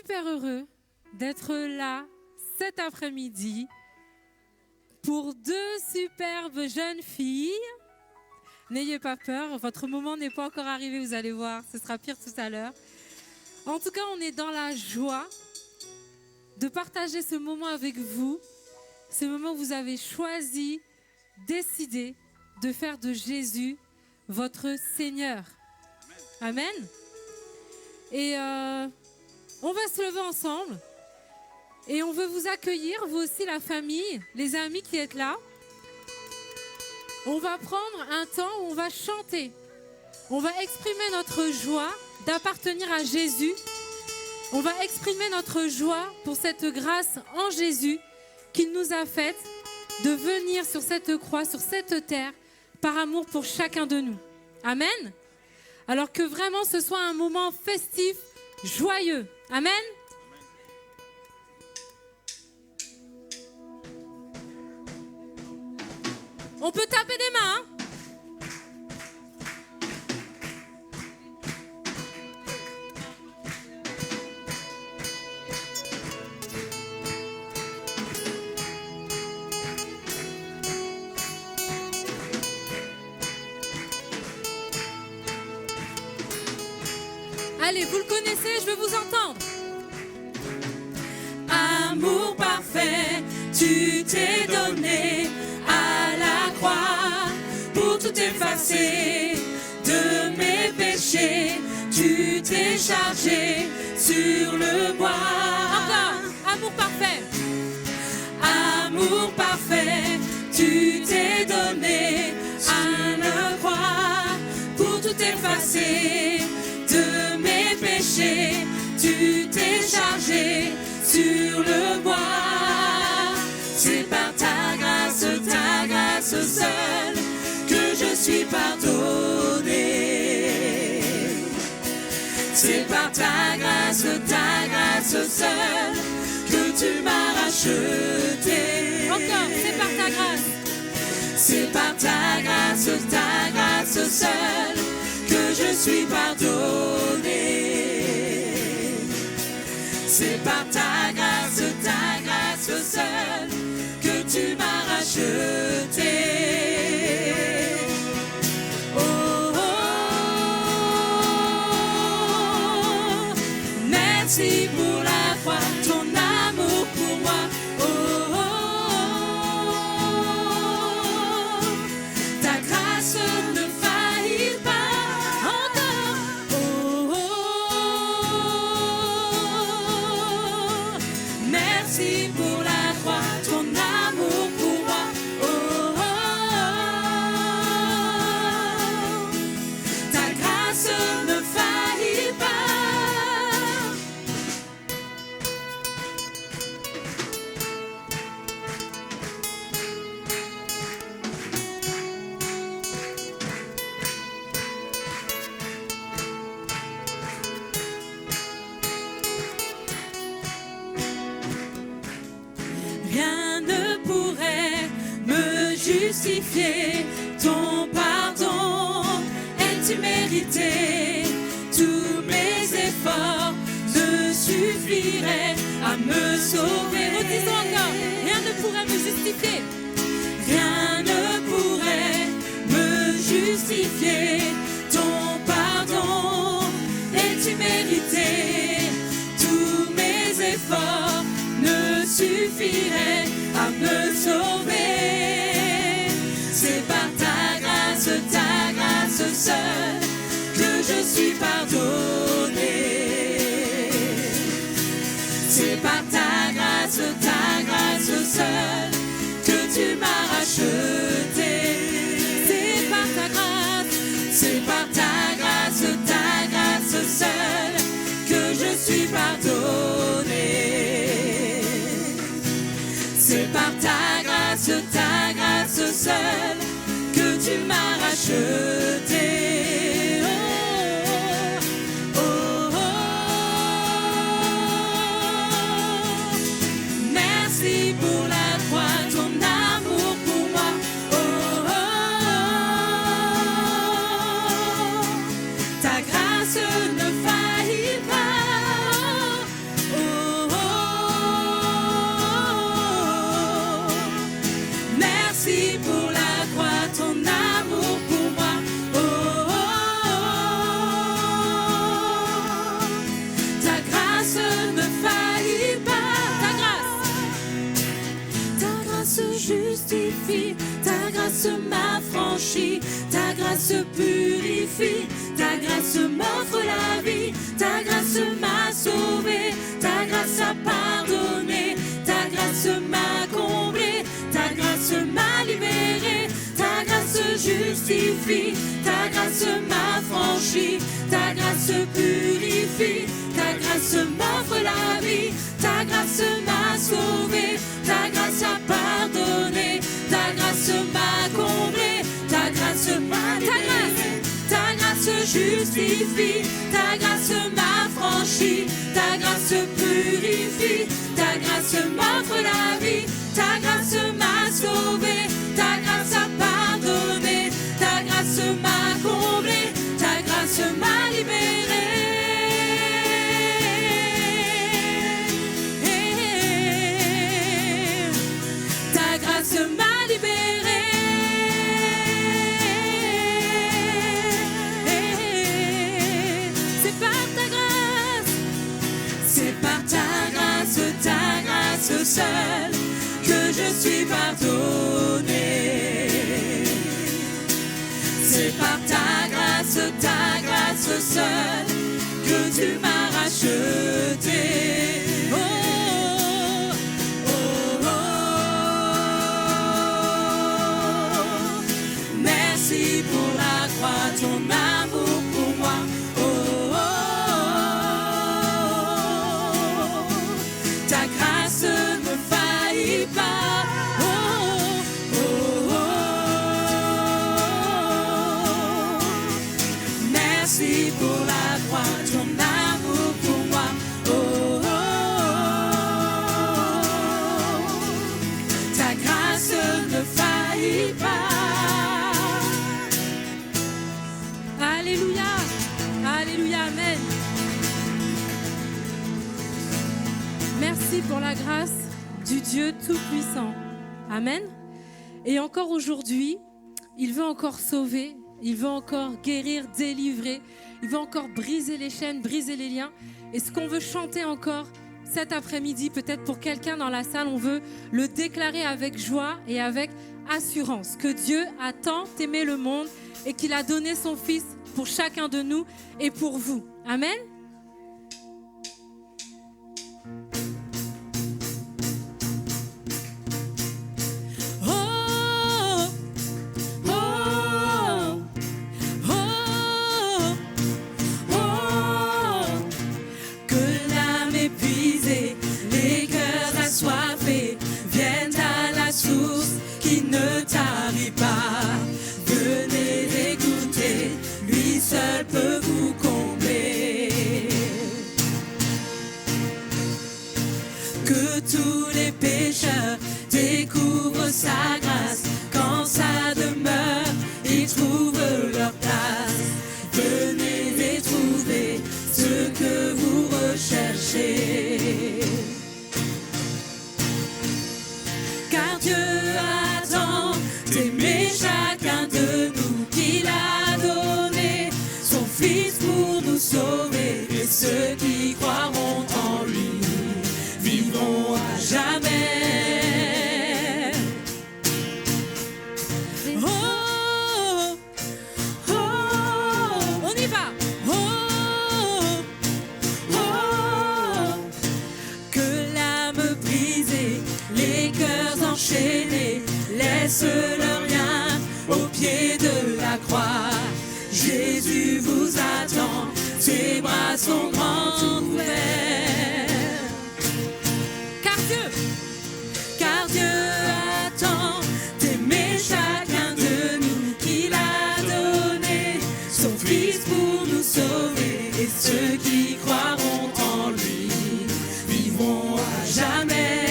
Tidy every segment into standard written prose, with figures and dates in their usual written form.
super heureux d'être là cet après-midi pour deux superbes jeunes filles. N'ayez pas peur, votre moment n'est pas encore arrivé, vous allez voir, ce sera pire tout à l'heure. En tout cas, on est dans la joie de partager ce moment avec vous, ce moment où vous avez choisi, décidé de faire de Jésus votre Seigneur. Amen. Et on va se lever ensemble et on veut vous accueillir, vous aussi la famille, les amis qui êtes là. On va prendre un temps où on va chanter. On va exprimer notre joie d'appartenir à Jésus. On va exprimer notre joie pour cette grâce en Jésus qu'il nous a faite de venir sur cette croix, sur cette terre, par amour pour chacun de nous. Amen. Alors que vraiment ce soit un moment festif, joyeux. Amen. On peut taper des mains, hein? Allez, vous le connaissez, je veux vous entendre. Amour parfait, tu t'es donné à la croix pour tout effacer de mes péchés. Tu t'es chargé sur le bois. Encore, amour parfait. Amour parfait, tu t'es donné à la croix pour tout effacer de mes péchés. Tu t'es chargé sur le bois. C'est par ta grâce seule que je suis pardonné. C'est par ta grâce seule que tu m'as racheté. Encore, c'est par ta grâce. C'est par ta grâce seule que je suis pardonné. C'est par ta grâce seule que tu m'as racheté. Oh, oh, oh, merci pour la croix, ton amour pour moi. Oh, oh, oh, ta grâce ne faillit pas encore. Oh, oh, oh, merci pour la croix, ton amour pour moi. Oh, oh, oh, ta grâce ne faillit pas. Rien ne pourrait me justifier. Ton pardon est immérité. Tous mes efforts ne suffiraient à me sauver. Redisons encore, rien ne pourrait me justifier. Rien ne pourrait me justifier. Ton pardon est immérité. Tous mes efforts ne suffiraient à me sauver. C'est par ta grâce seule que je suis pardonné. C'est par ta grâce seule que tu m'as racheté. C'est par ta grâce seule que je suis pardonné. C'est par ta grâce purifie, ta grâce m'offre la vie, ta grâce m'a sauvé, ta grâce a pardonné, ta grâce m'a comblé, ta grâce m'a libéré, ta grâce justifie, ta grâce m'a franchi, ta grâce purifie, ta grâce m'offre la vie, ta grâce m'a sauvé, ta grâce a pardonné, ta grâce m'a comblé, ta grâce m'a libéré, ta grâce justifie, ta grâce m'a franchi, ta grâce purifie, ta grâce m'offre la vie, ta grâce m'a sauvé, ta grâce a pardonné, ta grâce m'a comblé, ta grâce m'a libéré. Ta grâce m'a libéré. C'est par ta grâce, c'est par ta grâce seule que je suis pardonné. C'est par ta grâce seule que tu m'as racheté. Oh, oh, oh, oh. Merci pour la croix, ton amour pour moi. Oh, oh, oh. Ta grâce ne faillit pas. Oh, oh, oh. Merci pour la croix, ton amour pour moi. Oh, oh, oh. Ta grâce ne faillit pas. Alléluia, alléluia, amen. Merci pour la grâce du Dieu Tout-Puissant. Amen. Et encore aujourd'hui, il veut encore sauver, il veut encore guérir, délivrer, il veut encore briser les chaînes, briser les liens. Et ce qu'on veut chanter encore cet après-midi, peut-être pour quelqu'un dans la salle, on veut le déclarer avec joie et avec assurance, que Dieu a tant aimé le monde et qu'il a donné son Fils pour chacun de nous et pour vous. Amen. Oh, oh, oh, oh. Que l'âme épuisée, les cœurs assoiffés viennent à la source qui ne tarit pas. Venez écouter, lui seul peut vous combler. Que tous les pécheurs découvrent sa grâce, quand sa demeure, ils trouvent leur place. Venez et trouvez ce que vous recherchez. Car Dieu attend d'aimer chacun de nous, qu'il a donné son Fils pour nous sauver. Et ceux qui croiront en lui vivront à jamais. Oh, oh, on y va. Oh, oh, que l'âme brisée, les cœurs enchaînés, laisse leur lien au pied de la croix. Jésus vous attend, ses bras sont grands ouverts. Car Dieu attend d'aimer chacun de nous, qu'il a donné son Fils pour nous sauver. Et ceux qui croiront en lui vivront à jamais.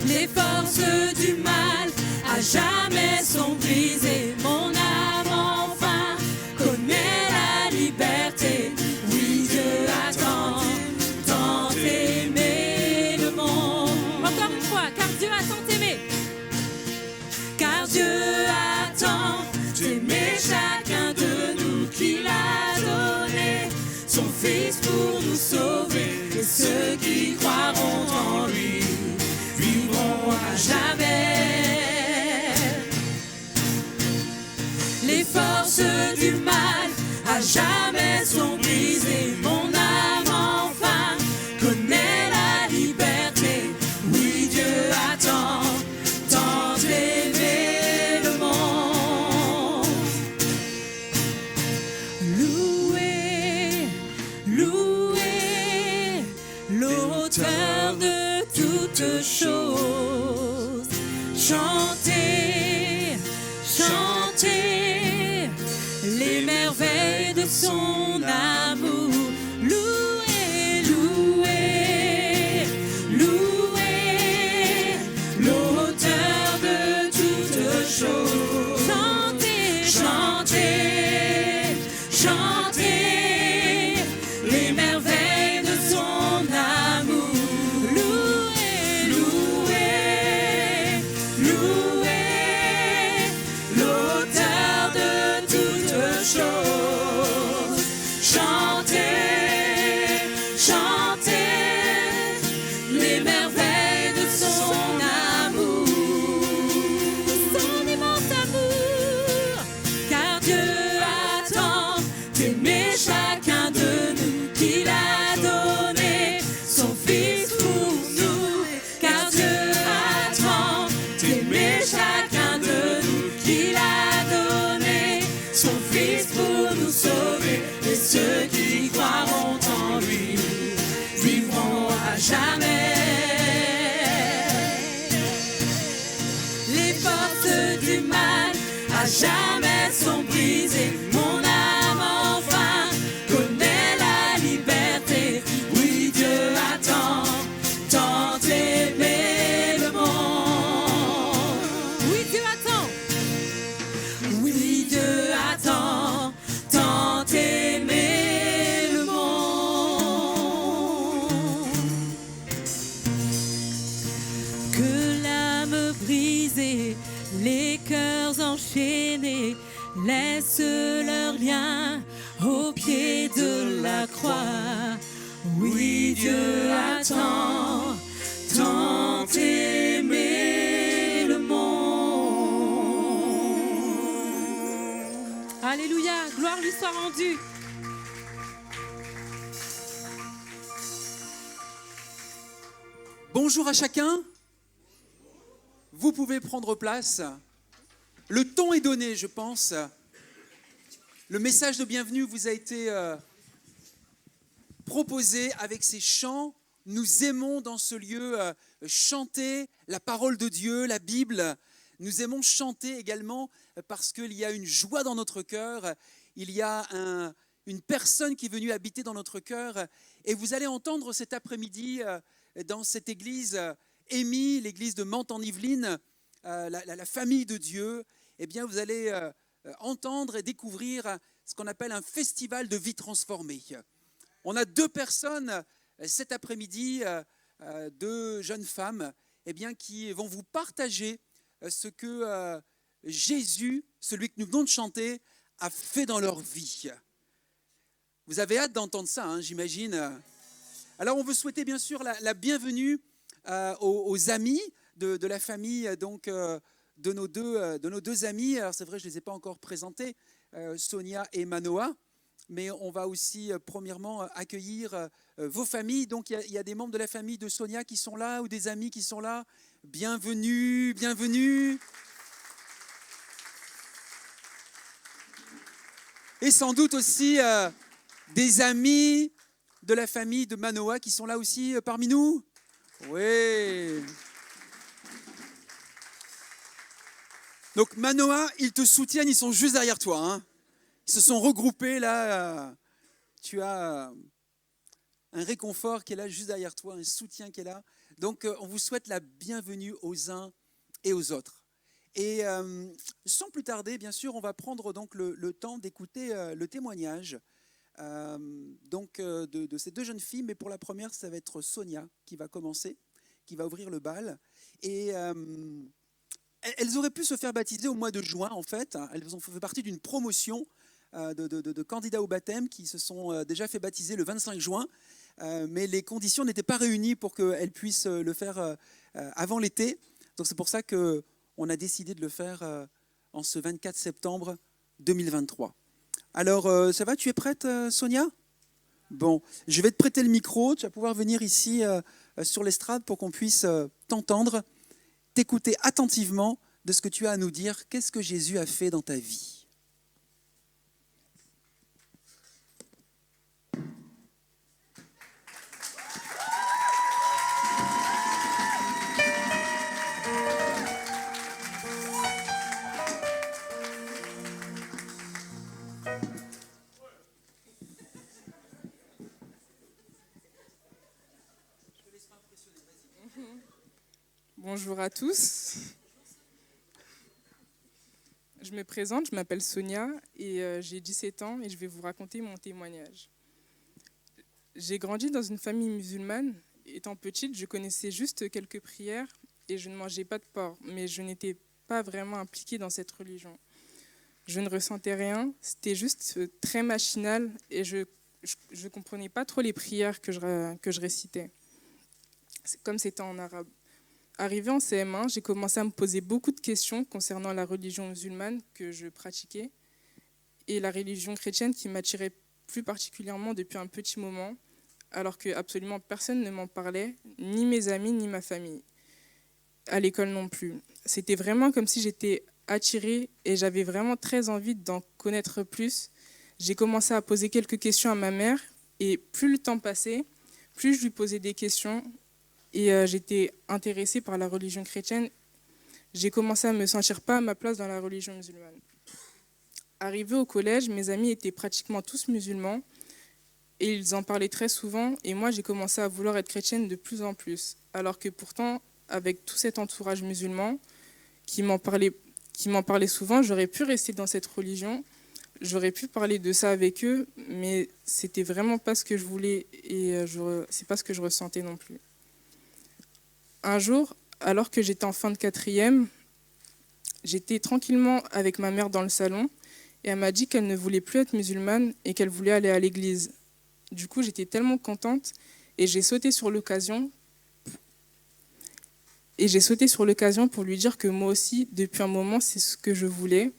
Les forces du mal à jamais sont brisées. Mon âme enfin connaît la liberté. Oui, Dieu attend tant aimé le monde. Encore une fois, car Dieu a tant aimé. Car Dieu attend d'aimer chacun de nous, qu'il a donné son Fils pour nous sauver. Et ceux qui croiront en lui vivront à jamais. chantez, chantez les merveilles de son amour. Louez, louez, louez l'auteur de toutes choses. Chantez, chantez, chantez les merveilles de son amour. Louez, louez, louez l'auteur de toutes choses. Chantez, chantez les merveilles de son amour, son immense amour, car Dieu a tant aimé chacun de nous qu'il a donné son Fils pour nous, car Dieu a tant aimé chacun de nous qu'il a donné son Fils pour nous sauver, et ceux qui croiront en lui vivront à jamais. Les forces du mal à jamais sont brisées. Mon âme enfin connaît la liberté. Oui, Dieu a tant, tant aimé le monde. Oui, Dieu a tant. Oui, Dieu a tant, tant aimé le monde. Que l'âme brisée, les cœurs enchaînés laissent leurs liens au pied de la croix. Oui, Dieu a tant, tant aimé le monde. Alléluia, gloire lui soit rendue. Bonjour à chacun. Vous pouvez prendre place. Le ton est donné, je pense. Le message de bienvenue vous a été proposé avec ces chants. Nous aimons dans ce lieu chanter la parole de Dieu, la Bible. Nous aimons chanter également parce qu'il y a une joie dans notre cœur. Il y a une personne qui est venue habiter dans notre cœur. Et vous allez entendre cet après-midi dans cette église Émy, l'église de Mantes en Yvelines, la famille de Dieu. Eh bien, vous allez entendre et découvrir ce qu'on appelle un festival de vie transformée. On a deux personnes cet après-midi, deux jeunes femmes, eh bien, qui vont vous partager ce que Jésus, celui que nous venons de chanter, a fait dans leur vie. Vous avez hâte d'entendre ça, hein, j'imagine. Alors, on veut souhaiter bien sûr la bienvenue aux amis de la famille donc, de nos deux amis. Alors, c'est vrai, je ne les ai pas encore présentés, Sonia et Manoa. Mais on va aussi, premièrement, accueillir vos familles. Donc, il y a des membres de la famille de Sonia qui sont là ou des amis qui sont là. Bienvenue, bienvenue. Et sans doute aussi des amis de la famille de Manoa qui sont là aussi parmi nous. Oui. Donc, Manoa, ils te soutiennent, ils sont juste derrière toi, hein. Ils se sont regroupés là. Tu as un réconfort qui est là juste derrière toi, un soutien qui est là. Donc, on vous souhaite la bienvenue aux uns et aux autres. Et sans plus tarder, bien sûr, on va prendre donc le temps d'écouter le témoignage de ces deux jeunes filles. Mais pour la première, ça va être Sonia qui va commencer, qui va ouvrir le bal. Et elles auraient pu se faire baptiser au mois de juin, en fait. Elles ont fait partie d'une promotion de candidats au baptême qui se sont déjà fait baptiser le 25 juin. Mais les conditions n'étaient pas réunies pour qu'elles puissent le faire avant l'été. Donc c'est pour ça qu'on a décidé de le faire en ce 24 septembre 2023. Alors, ça va, tu es prête, Sonia ? Bon, je vais te prêter le micro. Tu vas pouvoir venir ici sur l'estrade pour qu'on puisse t'entendre, t'écouter attentivement de ce que tu as à nous dire. Qu'est-ce que Jésus a fait dans ta vie ? Bonjour à tous. Je me présente, je m'appelle Sonia et j'ai 17 ans et je vais vous raconter mon témoignage. J'ai grandi dans une famille musulmane. Étant petite, je connaissais juste quelques prières et je ne mangeais pas de porc, mais je n'étais pas vraiment impliquée dans cette religion. Je ne ressentais rien, c'était juste très machinal et je comprenais pas trop les prières que je récitais. Comme c'était en arabe. Arrivé en CM1, j'ai commencé à me poser beaucoup de questions concernant la religion musulmane que je pratiquais et la religion chrétienne qui m'attirait plus particulièrement depuis un petit moment, alors que absolument personne ne m'en parlait, ni mes amis, ni ma famille. À l'école non plus. C'était vraiment comme si j'étais attirée et j'avais vraiment très envie d'en connaître plus. J'ai commencé à poser quelques questions à ma mère et plus le temps passait, plus je lui posais des questions et j'étais intéressée par la religion chrétienne. J'ai commencé à me sentir pas à ma place dans la religion musulmane. Arrivée au collège, mes amis étaient pratiquement tous musulmans et ils en parlaient très souvent et moi j'ai commencé à vouloir être chrétienne de plus en plus. Alors que pourtant, avec tout cet entourage musulman qui m'en parlait souvent, j'aurais pu rester dans cette religion, j'aurais pu parler de ça avec eux, mais c'était vraiment pas ce que je voulais et c'est pas ce que je ressentais non plus. Un jour, alors que j'étais en fin de 4e, j'étais tranquillement avec ma mère dans le salon et elle m'a dit qu'elle ne voulait plus être musulmane et qu'elle voulait aller à l'église. Du coup, j'étais tellement contente et j'ai sauté sur l'occasion pour lui dire que moi aussi, depuis un moment, c'est ce que je voulais.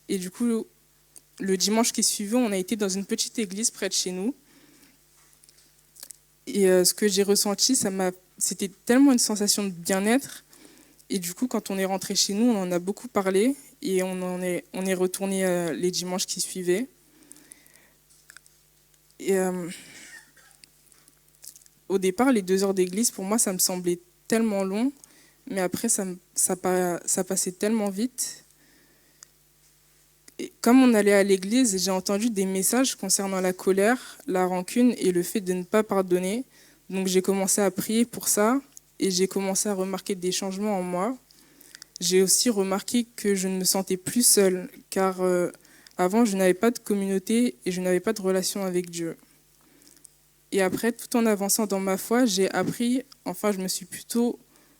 Et du coup, le dimanche qui suivait, on a été dans une petite église près de chez nous. Et ce que j'ai ressenti, c'était tellement une sensation de bien-être. Et du coup, quand on est rentré chez nous, on en a beaucoup parlé et on est retourné les dimanches qui suivaient. Et au départ, les 2 heures d'église, pour moi, ça me semblait tellement long. Mais après, ça passait tellement vite. Et comme on allait à l'église, j'ai entendu des messages concernant la colère, la rancune et le fait de ne pas pardonner. Donc j'ai commencé à prier pour ça et j'ai commencé à remarquer des changements en moi. J'ai aussi remarqué que je ne me sentais plus seule, car avant je n'avais pas de communauté et je n'avais pas de relation avec Dieu. Et après, tout en avançant dans ma foi, je me suis plutôt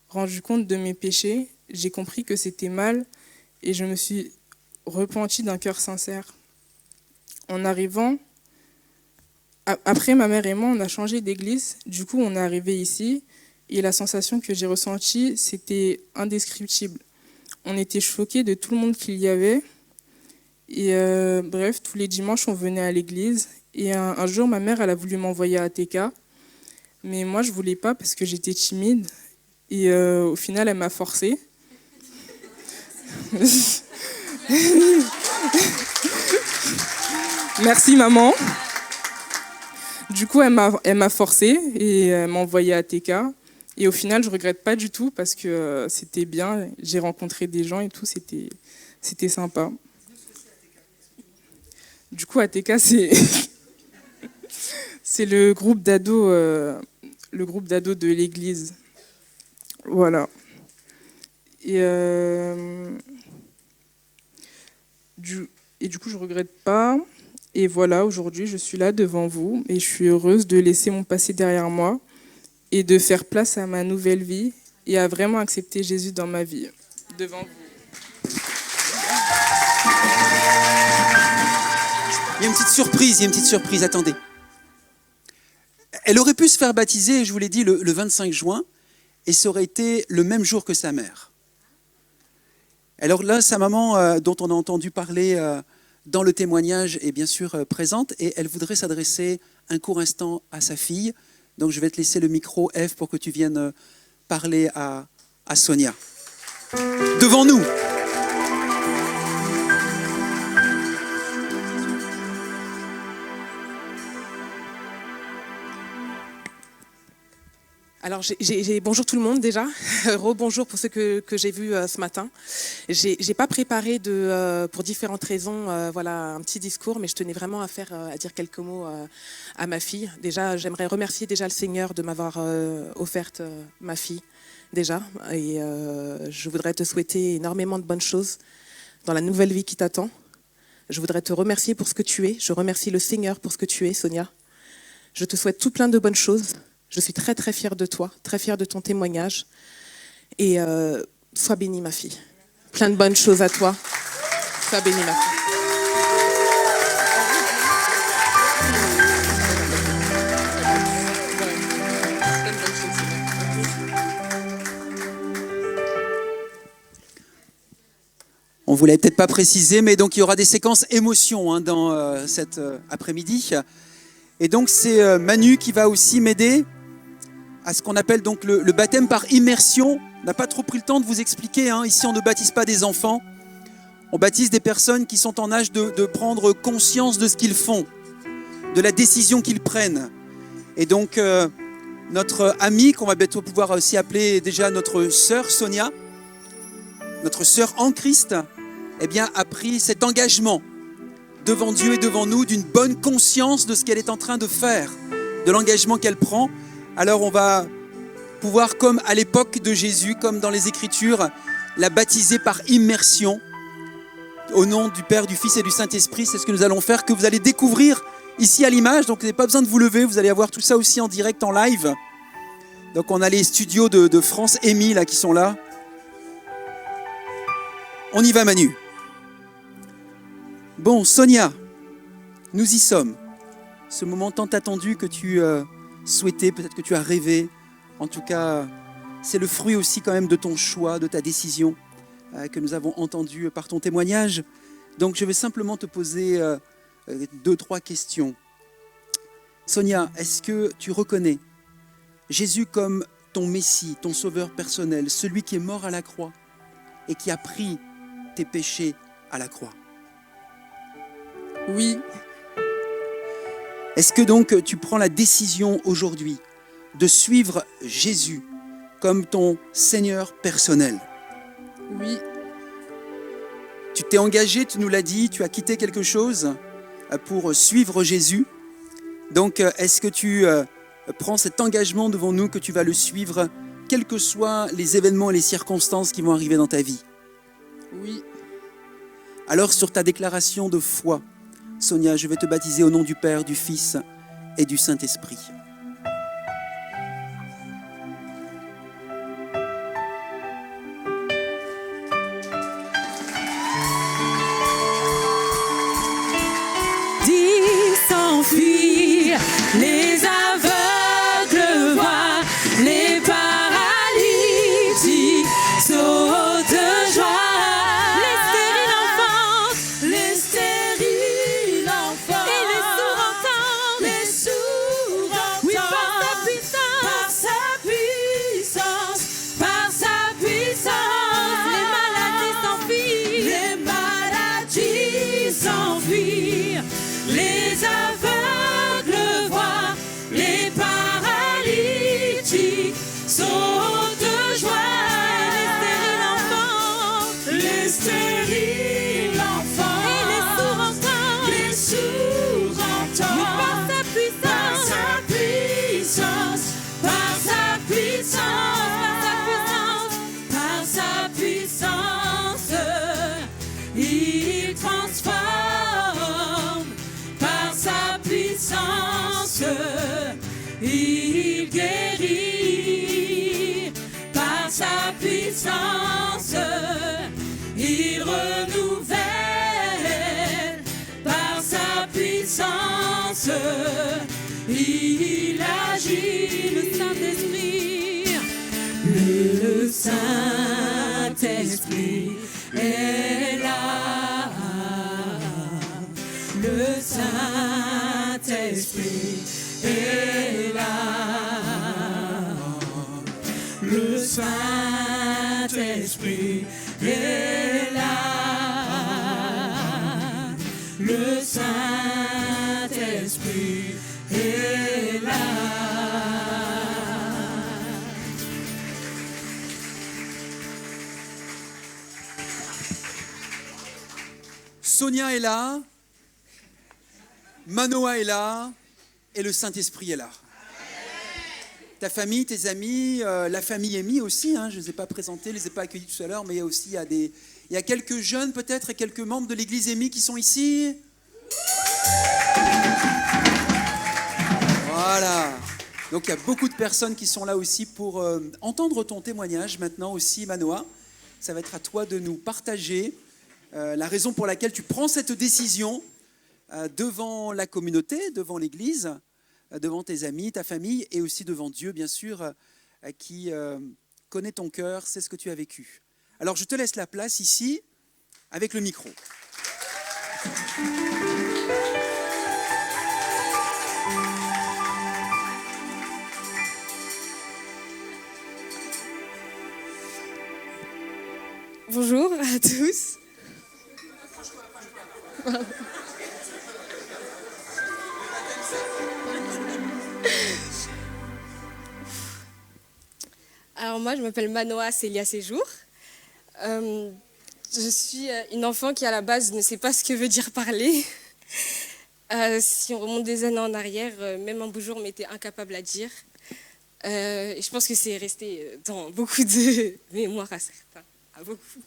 rendu compte de mes péchés. J'ai compris que c'était mal et je me suis repentie d'un cœur sincère. En arrivant, après ma mère et moi, on a changé d'église. Du coup, on est arrivé ici et la sensation que j'ai ressentie, c'était indescriptible. On était choqués de tout le monde qu'il y avait. Et bref, tous les dimanches, on venait à l'église. Et un jour, ma mère, elle a voulu m'envoyer à ATK. Mais moi, je ne voulais pas parce que j'étais timide. Et au final, elle m'a forcée. Merci, maman. Du coup, elle m'a forcée et elle m'a envoyée à ATK. Et au final, je ne regrette pas du tout parce que c'était bien. J'ai rencontré des gens et tout, c'était sympa. Du coup, ATK, c'est le groupe d'ados de l'église. Voilà. Et du coup, je ne regrette pas. Et voilà, aujourd'hui, je suis là devant vous et je suis heureuse de laisser mon passé derrière moi et de faire place à ma nouvelle vie et à vraiment accepter Jésus dans ma vie, devant vous. Il y a une petite surprise, attendez. Elle aurait pu se faire baptiser, je vous l'ai dit, le 25 juin, et ça aurait été le même jour que sa mère. Alors là, sa maman, dont on a entendu parler dans le témoignage, est bien sûr présente, et elle voudrait s'adresser un court instant à sa fille. Donc je vais te laisser le micro, Eve, pour que tu viennes parler à Sonia. Devant nous. Alors, bonjour tout le monde déjà. Rebonjour pour ceux que j'ai vus ce matin. J'ai pas préparé pour différentes raisons, un petit discours, mais je tenais vraiment à dire quelques mots à ma fille. Déjà, j'aimerais remercier déjà le Seigneur de m'avoir offerte ma fille. déjà. Et je voudrais te souhaiter énormément de bonnes choses dans la nouvelle vie qui t'attend. Je voudrais te remercier pour ce que tu es. Je remercie le Seigneur pour ce que tu es, Sonia. Je te souhaite tout plein de bonnes choses. Je suis très, très fière de toi, très fière de ton témoignage. Et sois bénie, ma fille. Plein de bonnes choses à toi. Sois bénie, ma fille. On ne vous l'avait peut-être pas précisé, mais donc il y aura des séquences émotions dans cet après-midi. Et donc c'est Manu qui va aussi m'aider à ce qu'on appelle donc le baptême par immersion. On n'a pas trop pris le temps de vous expliquer. Ici, on ne baptise pas des enfants. On baptise des personnes qui sont en âge de prendre conscience de ce qu'ils font, de la décision qu'ils prennent. Et donc, notre amie, qu'on va bientôt pouvoir aussi appeler déjà notre sœur Sonia, notre sœur en Christ, eh bien, a pris cet engagement devant Dieu et devant nous d'une bonne conscience de ce qu'elle est en train de faire, de l'engagement qu'elle prend. Alors on va pouvoir, comme à l'époque de Jésus, comme dans les Écritures, la baptiser par immersion au nom du Père, du Fils et du Saint-Esprit. C'est ce que nous allons faire, que vous allez découvrir ici à l'image. Donc vous n'avez pas besoin de vous lever, vous allez avoir tout ça aussi en direct, en live. Donc on a les studios de France Émy là, qui sont là. On y va, Manu. Bon, Sonia, nous y sommes. Ce moment tant attendu que tu souhaitais, peut-être que tu as rêvé. En tout cas, c'est le fruit aussi quand même de ton choix, de ta décision que nous avons entendu par ton témoignage. Donc, je vais simplement te poser 2-3 questions. Sonia, est-ce que tu reconnais Jésus comme ton Messie, ton sauveur personnel, celui qui est mort à la croix et qui a pris tes péchés à la croix? Oui, Est-ce que donc tu prends la décision aujourd'hui de suivre Jésus comme ton Seigneur personnel? oui, Tu t'es engagé, tu nous l'as dit, tu as quitté quelque chose pour suivre Jésus. Donc, est-ce que tu prends cet engagement devant nous que tu vas le suivre, quels que soient les événements et les circonstances qui vont arriver dans ta vie? oui, Alors, sur ta déclaration de foi, Sonia, je vais te baptiser au nom du Père, du Fils et du Saint-Esprit. Dis s'enfuir, les aveugles voient, les paralytiques sautent de joie. Les stériles enfantent, et les sourds entendent, oui, par sa puissance, les maladies s'enfuient, les aveugles voient, les paralytiques sautent de joie. Les stériles enfantent, et les sourds entendent, oui, par sa puissance, par sa puissance, il transforme, par sa puissance, il guérit, par sa puissance, il renouvelle, par sa puissance, il agit. Le Saint-Esprit est là. Le Saint-Esprit est là. Le Saint-Esprit est là. Le Saint-Esprit est là. Sonia est là, Manoa est là, et le Saint-Esprit est là. ta famille, tes amis, la famille Amy aussi. Hein, je ne les ai pas présentés, je ne les ai pas accueillis tout à l'heure, mais il y a quelques jeunes peut-être et quelques membres de l'église Amy qui sont ici. Voilà. Donc il y a beaucoup de personnes qui sont là aussi pour entendre ton témoignage. Maintenant aussi, Manoa, ça va être à toi de nous partager la raison pour laquelle tu prends cette décision devant la communauté, devant l'église, devant tes amis, ta famille et aussi devant Dieu, bien sûr, qui connaît ton cœur, sait ce que tu as vécu. Alors je te laisse la place ici avec le micro. Bonjour à tous. Alors moi, je m'appelle Manoa Célia Séjour. Je suis une enfant qui, à la base, ne sait pas ce que veut dire parler. Si on remonte des années en arrière, même un beau jour, on m'était incapable à dire. Et je pense que c'est resté dans beaucoup de mémoires à certains. À beaucoup.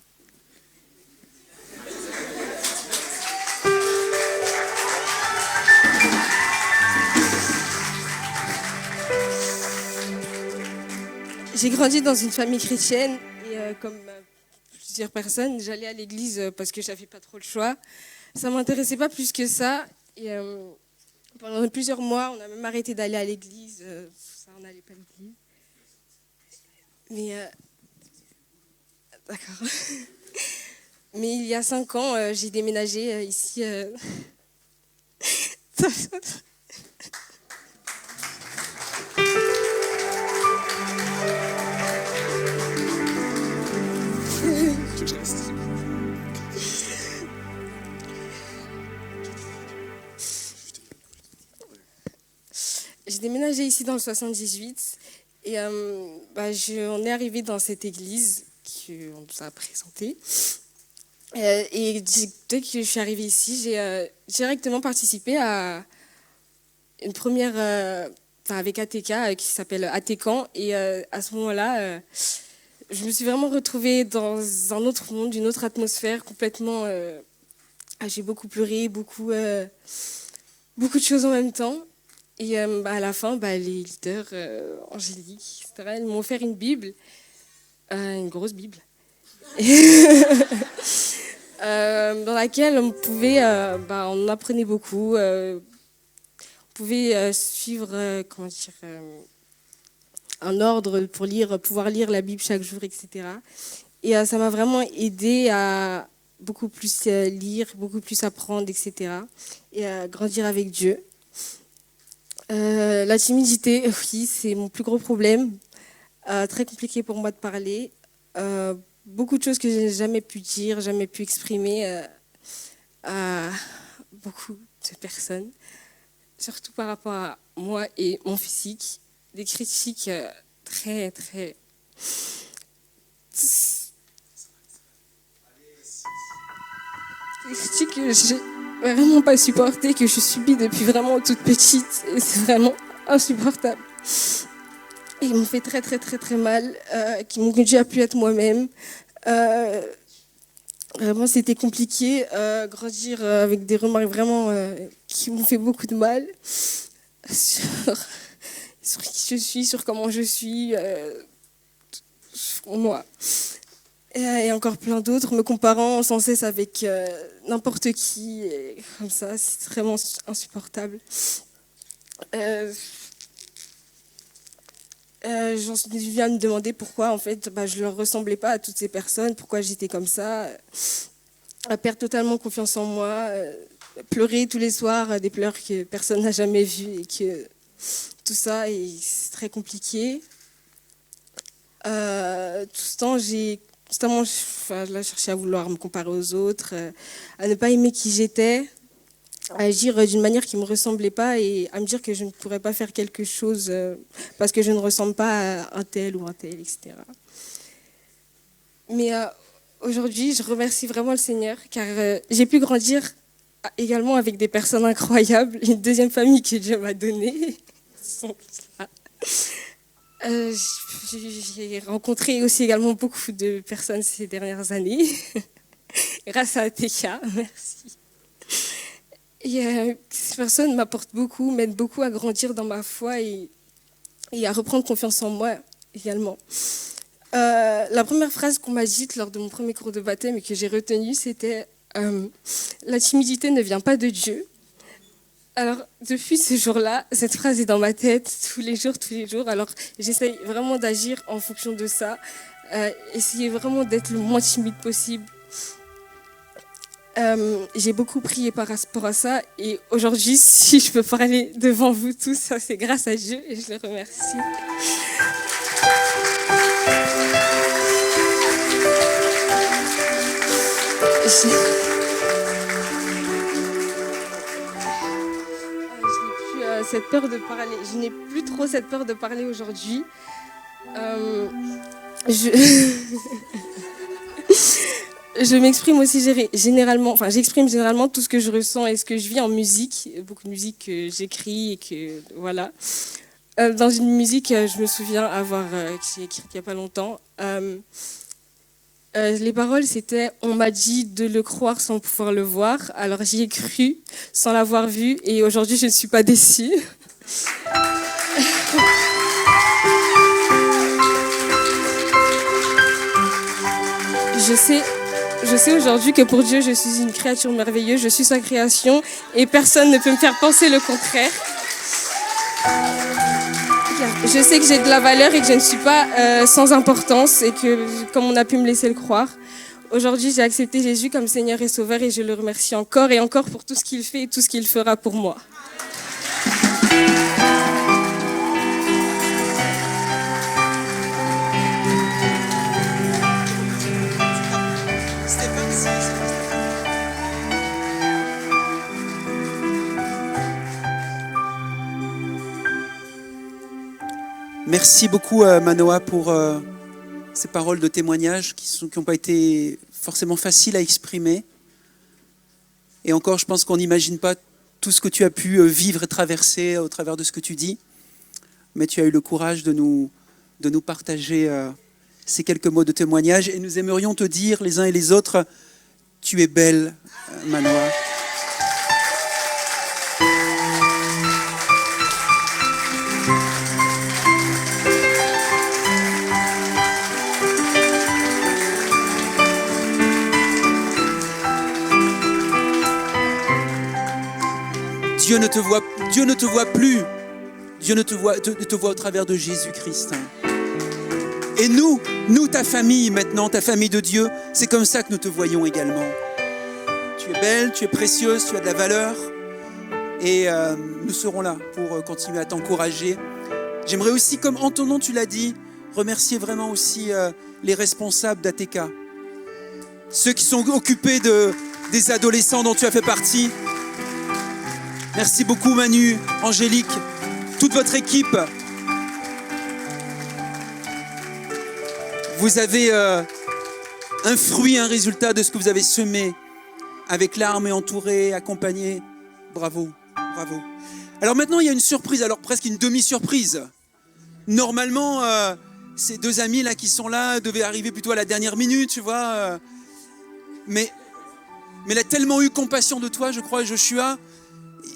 J'ai grandi dans une famille chrétienne et comme plusieurs personnes, j'allais à l'église parce que j'avais pas trop le choix. Ça m'intéressait pas plus que ça. Et pendant plusieurs mois, on a même arrêté d'aller à l'église. Ça, on n'allait pas à l'église. Mais d'accord. Mais il y a 5 ans, j'ai déménagé ici. J'ai déménagé ici dans le 78 et on est arrivé dans cette église qu'on nous a présentée. Et dès que je suis arrivée ici, j'ai directement participé à une première, avec ATK qui s'appelle ATCAN. Et à ce moment-là, je me suis vraiment retrouvée dans un autre monde, une autre atmosphère complètement. J'ai beaucoup pleuré, beaucoup de choses en même temps. Et à la fin, les leaders, Angélique, etc., ils m'ont offert une Bible, une grosse Bible, dans laquelle on pouvait, on apprenait beaucoup, on pouvait suivre, un ordre pour pouvoir lire la Bible chaque jour, etc. Et ça m'a vraiment aidée à beaucoup plus lire, beaucoup plus apprendre, etc. Et à grandir avec Dieu. La timidité, oui, c'est mon plus gros problème. Très compliqué pour moi de parler. Beaucoup de choses que je n'ai jamais pu dire, jamais pu exprimer à beaucoup de personnes. Surtout par rapport à moi et mon physique. Des critiques très, très... Des critiques que j'ai vraiment pas supportées, que je subis depuis vraiment toute petite. Et c'est vraiment insupportable. Et ils m'ont fait très, très, très, très mal, qui m'ont conduit à plus être moi-même. Vraiment, c'était compliqué. Grandir avec des remarques vraiment qui m'ont fait beaucoup de mal sur qui je suis, sur comment je suis, sur moi. Et encore plein d'autres, me comparant sans cesse avec n'importe qui. Et comme ça, c'est vraiment insupportable. J'en suis venue à me demander pourquoi en fait, je ne leur ressemblais pas à toutes ces personnes, pourquoi j'étais comme ça, à perdre totalement confiance en moi, pleurer tous les soirs, des pleurs que personne n'a jamais vues et que tout ça, et c'est très compliqué. Tout ce temps, j'ai constamment cherché à vouloir me comparer aux autres, à ne pas aimer qui j'étais, à agir d'une manière qui ne me ressemblait pas et à me dire que je ne pourrais pas faire quelque chose parce que je ne ressemble pas à un tel ou un tel, etc. Mais aujourd'hui, je remercie vraiment le Seigneur car j'ai pu grandir également avec des personnes incroyables, une deuxième famille que Dieu m'a donnée. J'ai rencontré aussi également beaucoup de personnes ces dernières années, grâce à ATK, merci. Et ces personnes m'apportent beaucoup, m'aident beaucoup à grandir dans ma foi et à reprendre confiance en moi également. La première phrase qu'on m'a dite lors de mon premier cours de baptême et que j'ai retenue, c'était « La timidité ne vient pas de Dieu ». Alors, depuis ce jour-là, cette phrase est dans ma tête tous les jours. Alors, j'essaye vraiment d'agir en fonction de ça, essayer vraiment d'être le moins timide possible. J'ai beaucoup prié par rapport à ça et aujourd'hui, si je peux parler devant vous tous, ça c'est grâce à Dieu et je le remercie. Cette peur de parler. Je n'ai plus trop cette peur de parler aujourd'hui. Je m'exprime aussi j'exprime généralement tout ce que je ressens et ce que je vis en musique. Beaucoup de musique que j'écris et que voilà. Dans une musique, je me souviens que j'ai écrite il n'y a pas longtemps. Les paroles, c'était « On m'a dit de le croire sans pouvoir le voir, alors j'y ai cru sans l'avoir vu et aujourd'hui je ne suis pas déçue. » Je sais aujourd'hui que pour Dieu, je suis une créature merveilleuse, je suis sa création et personne ne peut me faire penser le contraire. Je sais que j'ai de la valeur et que je ne suis pas sans importance et que, comme on a pu me laisser le croire, aujourd'hui j'ai accepté Jésus comme Seigneur et Sauveur et je le remercie encore et encore pour tout ce qu'il fait et tout ce qu'il fera pour moi. Merci beaucoup Manoa pour ces paroles de témoignage qui n'ont pas été forcément faciles à exprimer. Et encore, je pense qu'on n'imagine pas tout ce que tu as pu vivre et traverser au travers de ce que tu dis. Mais tu as eu le courage de nous partager ces quelques mots de témoignage. Et nous aimerions te dire les uns et les autres, tu es belle Manoa. Dieu ne te voit plus. Dieu te voit au travers de Jésus-Christ. Et nous, ta famille maintenant, ta famille de Dieu, c'est comme ça que nous te voyons également. Tu es belle, tu es précieuse, tu as de la valeur. Et nous serons là pour continuer à t'encourager. J'aimerais aussi, comme en ton nom tu l'as dit, remercier vraiment aussi les responsables d'ATK. Ceux qui sont occupés des adolescents dont tu as fait partie. Merci beaucoup Manu, Angélique, toute votre équipe. Vous avez un fruit, un résultat de ce que vous avez semé avec larmes et entouré, accompagné. Bravo, bravo. Alors maintenant, il y a une surprise, alors presque une demi-surprise. Normalement, ces deux amis là qui sont là devaient arriver plutôt à la dernière minute, tu vois. Mais il a tellement eu compassion de toi, je crois, Joshua.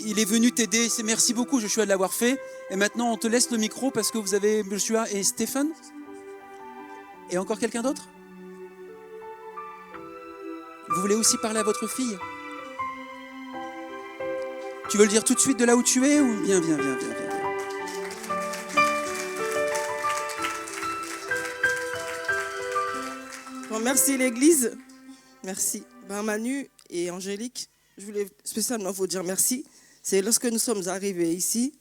Il est venu t'aider. Merci beaucoup, Joshua, de l'avoir fait. Et maintenant, on te laisse le micro parce que vous avez Joshua et Stéphane. Et encore quelqu'un d'autre? Vous voulez aussi parler à votre fille? Tu veux le dire tout de suite de là où tu es ou viens. Bon, merci l'église. Merci. Manu et Angélique, je voulais spécialement vous dire merci. C'est lorsque nous sommes arrivés ici,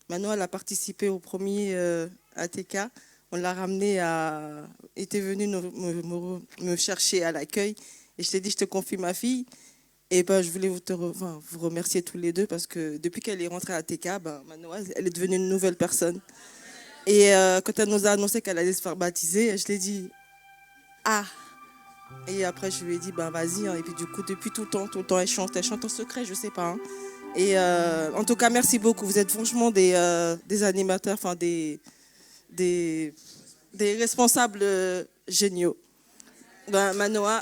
Manu a participé au premier ATK. On l'a ramené était venu me chercher à l'accueil. Et je t'ai dit, je te confie ma fille. Et je voulais vous remercier tous les deux parce que depuis qu'elle est rentrée à ATK, Manu, elle est devenue une nouvelle personne. Et quand elle nous a annoncé qu'elle allait se faire baptiser, je l'ai dit, ah. Et après, je lui ai dit, vas-y. Et puis du coup, depuis tout le temps, elle chante en secret, je sais pas. Et en tout cas, merci beaucoup. Vous êtes franchement des animateurs, des responsables géniaux. Manoa,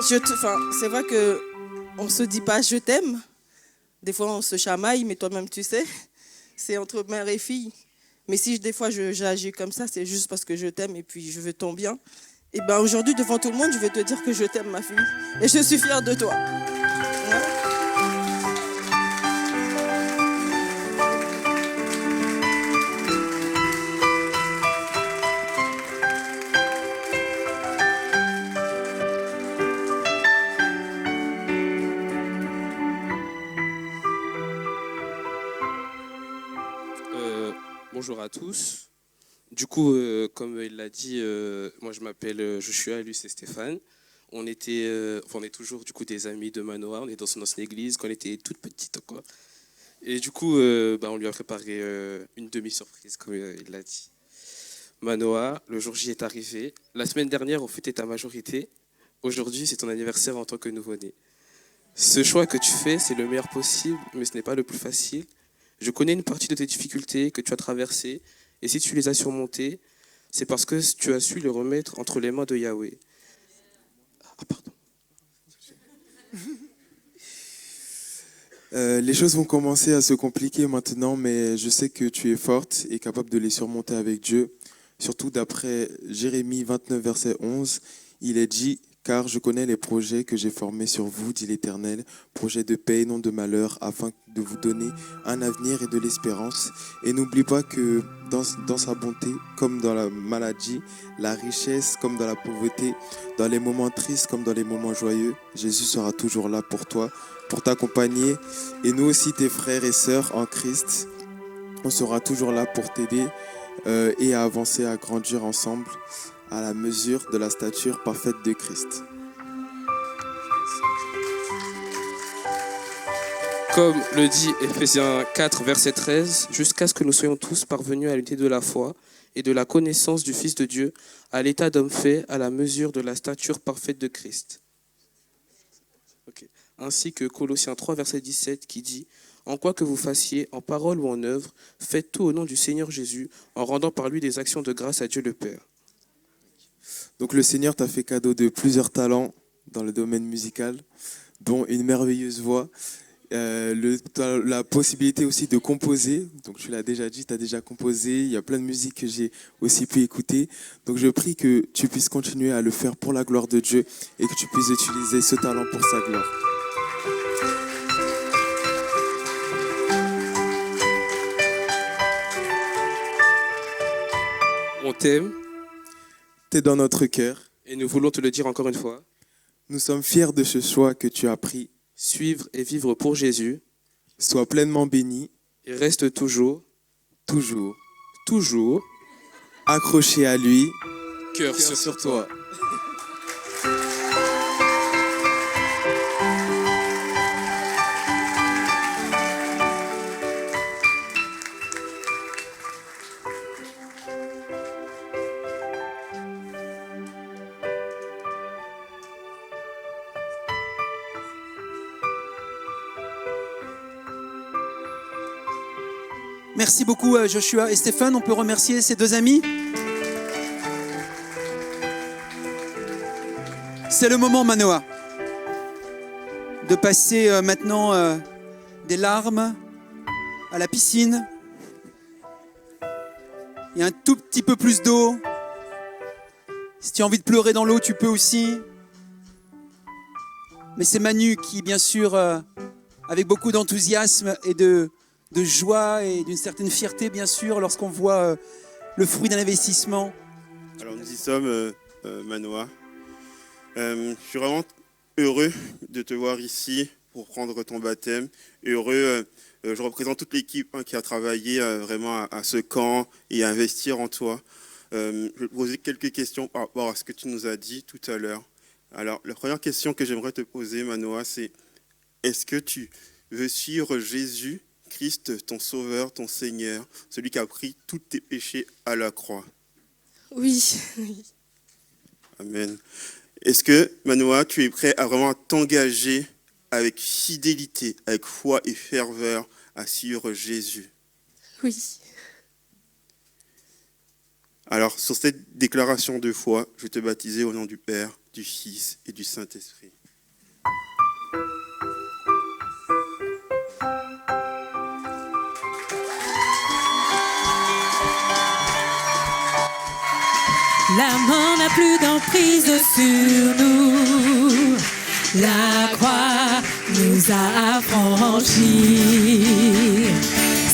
c'est vrai qu'on ne se dit pas je t'aime. Des fois, on se chamaille, mais toi-même, tu sais, c'est entre mère et fille. Mais si des fois j'agis comme ça, c'est juste parce que je t'aime et puis je veux ton bien. Et aujourd'hui, devant tout le monde, je vais te dire que je t'aime, ma fille. Et je suis fière de toi. Ouais. Bonjour à tous. Du coup, comme il l'a dit, moi je m'appelle Joshua, lui c'est Stéphane. On est toujours du coup des amis de Manoa. On est dans son ancienne église quand on était toute petite quoi. Et du coup, on lui a préparé une demi-surprise comme il l'a dit. Manoa, le jour J est arrivé. La semaine dernière, on fêtait ta majorité. Aujourd'hui, c'est ton anniversaire en tant que nouveau-né. Ce choix que tu fais, c'est le meilleur possible, mais ce n'est pas le plus facile. Je connais une partie de tes difficultés que tu as traversées, et si tu les as surmontées, c'est parce que tu as su les remettre entre les mains de Yahweh. Ah, pardon. Les choses vont commencer à se compliquer maintenant, mais je sais que tu es forte et capable de les surmonter avec Dieu. Surtout d'après Jérémie 29, verset 11, il est dit « Car je connais les projets que j'ai formés sur vous, dit l'Éternel, projets de paix et non de malheur, afin de vous donner un avenir et de l'espérance. Et n'oublie pas que dans sa bonté, comme dans la maladie, la richesse comme dans la pauvreté, dans les moments tristes comme dans les moments joyeux, Jésus sera toujours là pour toi, pour t'accompagner. Et nous aussi, tes frères et sœurs en Christ, on sera toujours là pour t'aider et à avancer, à grandir ensemble à la mesure de la stature parfaite de Christ. » Comme le dit Ephésiens 4, verset 13, « Jusqu'à ce que nous soyons tous parvenus à l'unité de la foi et de la connaissance du Fils de Dieu, à l'état d'homme fait, à la mesure de la stature parfaite de Christ. » Okay. Ainsi que Colossiens 3, verset 17, qui dit « En quoi que vous fassiez, en parole ou en œuvre, faites tout au nom du Seigneur Jésus, en rendant par lui des actions de grâce à Dieu le Père. » Donc le Seigneur t'a fait cadeau de plusieurs talents dans le domaine musical, dont une merveilleuse voix, la possibilité aussi de composer. Donc tu l'as déjà dit, tu as déjà composé, il y a plein de musiques que j'ai aussi pu écouter. Donc je prie que tu puisses continuer à le faire pour la gloire de Dieu et que tu puisses utiliser ce talent pour sa gloire. On t'aime. T'es dans notre cœur. Et nous voulons te le dire encore une fois. Nous sommes fiers de ce choix que tu as pris. Suivre et vivre pour Jésus. Sois pleinement béni. Et reste toujours accroché à lui. Cœur sur toi. Merci beaucoup Joshua et Stéphane. On peut remercier ces deux amis. C'est le moment Manoa de passer maintenant des larmes à la piscine. Il y a un tout petit peu plus d'eau. Si tu as envie de pleurer dans l'eau, tu peux aussi. Mais c'est Manu qui, bien sûr, avec beaucoup d'enthousiasme et de joie et d'une certaine fierté, bien sûr, lorsqu'on voit le fruit d'un investissement. Alors nous y sommes, Manoa. Je suis vraiment heureux de te voir ici pour prendre ton baptême. Heureux, je représente toute l'équipe qui a travaillé vraiment à ce camp et à investir en toi. Je vais te poser quelques questions par rapport à ce que tu nous as dit tout à l'heure. Alors, la première question que j'aimerais te poser, Manoa, c'est est-ce que tu veux suivre Jésus Christ, ton Sauveur, ton Seigneur, celui qui a pris tous tes péchés à la croix? Oui. Amen. Est-ce que, Manoa, tu es prêt à vraiment t'engager avec fidélité, avec foi et ferveur à suivre Jésus? Oui. Alors, sur cette déclaration de foi, je vais te baptiser au nom du Père, du Fils et du Saint-Esprit. La mort n'a plus d'emprise sur nous. La croix nous a affranchis.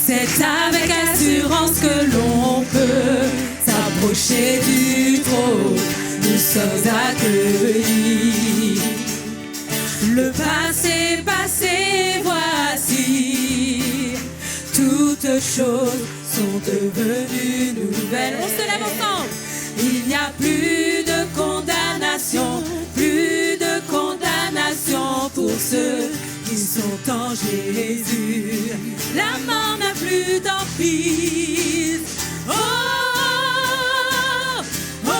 C'est avec assurance que l'on peut s'approcher du trône. Nous sommes accueillis. Le passé, passé, voici. Toutes choses sont devenues nouvelles. On se lève ensemble. Il n'y a plus de condamnation, plus de condamnation pour ceux qui sont en Jésus. La mort n'a plus d'emprise. Oh, oh, oh,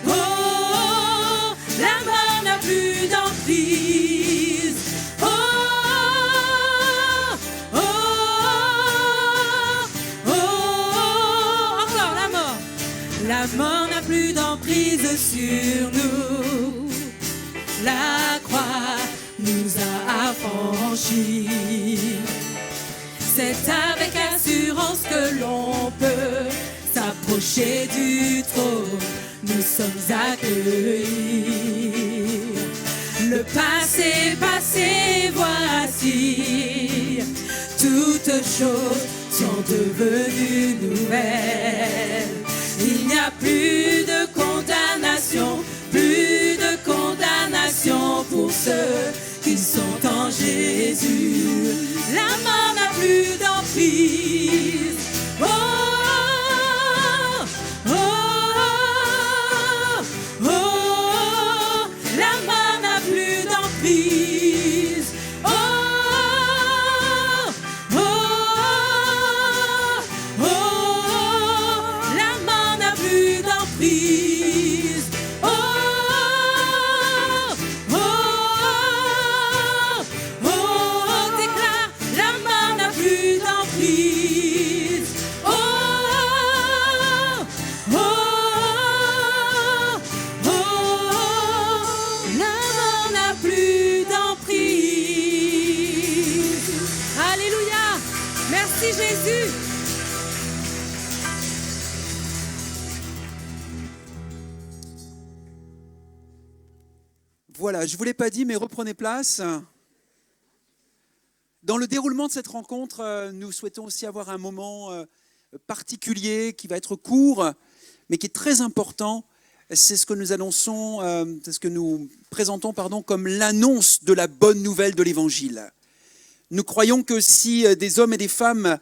oh, la mort n'a plus d'emprise. Oh, oh, oh, encore la mort. La mort n'a plus d'emprise sur nous. La croix nous a affranchis. C'est avec assurance que l'on peut s'approcher du trône. Nous sommes accueillis. Le passé, passé, voici. Toutes choses sont devenues nouvelles. Il n'y a plus de condamnation, plus de condamnation pour ceux qui sont en Jésus. La mort n'a plus d'emprise. Oh, oh, oh, oh, la mort n'a plus d'emprise. Oh, oh, oh, la mort n'a plus d'emprise. Oh, oh, oh, déclare, la mort n'a plus d'emprise. Oh, oh, oh, la mort n'a plus d'emprise. Alléluia. Merci Jésus. Voilà, je ne vous l'ai pas dit, mais reprenez place. Dans le déroulement de cette rencontre, nous souhaitons aussi avoir un moment particulier qui va être court, mais qui est très important. C'est ce que nous annonçons, c'est ce que nous présentons, comme l'annonce de la bonne nouvelle de l'Évangile. Nous croyons que si des hommes et des femmes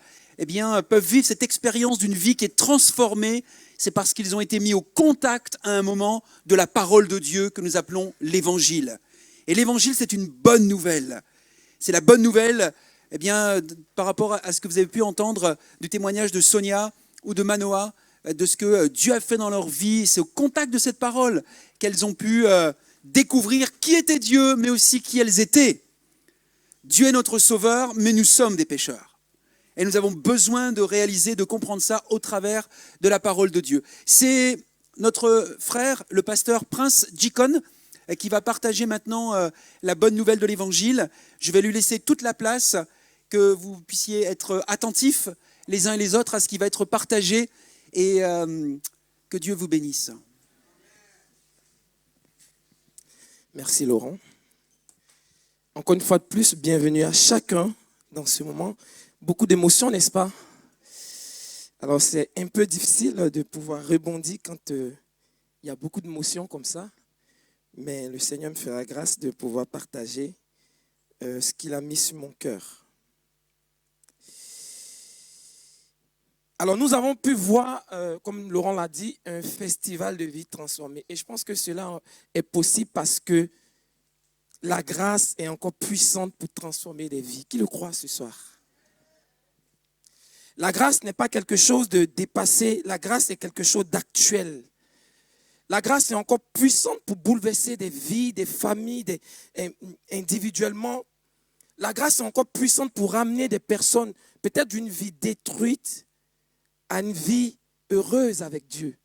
peuvent vivre cette expérience d'une vie qui est transformée, c'est parce qu'ils ont été mis au contact à un moment de la parole de Dieu que nous appelons l'Évangile. Et l'Évangile, c'est une bonne nouvelle. C'est la bonne nouvelle par rapport à ce que vous avez pu entendre du témoignage de Sonia ou de Manoa, de ce que Dieu a fait dans leur vie. C'est au contact de cette parole qu'elles ont pu découvrir qui était Dieu, mais aussi qui elles étaient. Dieu est notre sauveur, mais nous sommes des pécheurs. Et nous avons besoin de réaliser, de comprendre ça au travers de la parole de Dieu. C'est notre frère, le pasteur Prince Jikon, qui va partager maintenant la bonne nouvelle de l'Évangile. Je vais lui laisser toute la place, que vous puissiez être attentifs les uns et les autres à ce qui va être partagé, et que Dieu vous bénisse. Merci Laurent. Encore une fois de plus, bienvenue à chacun dans ce moment. Beaucoup d'émotions, n'est-ce pas? Alors, c'est un peu difficile de pouvoir rebondir quand il y a beaucoup d'émotions comme ça. Mais le Seigneur me fera grâce de pouvoir partager ce qu'il a mis sur mon cœur. Alors, nous avons pu voir, comme Laurent l'a dit, un festival de vie transformée. Et je pense que cela est possible parce que la grâce est encore puissante pour transformer les vies. Qui le croit ce soir? La grâce n'est pas quelque chose de dépassé, la grâce est quelque chose d'actuel. La grâce est encore puissante pour bouleverser des vies, des familles, individuellement. la grâce est encore puissante pour ramener des personnes, peut-être d'une vie détruite, à une vie heureuse avec Dieu.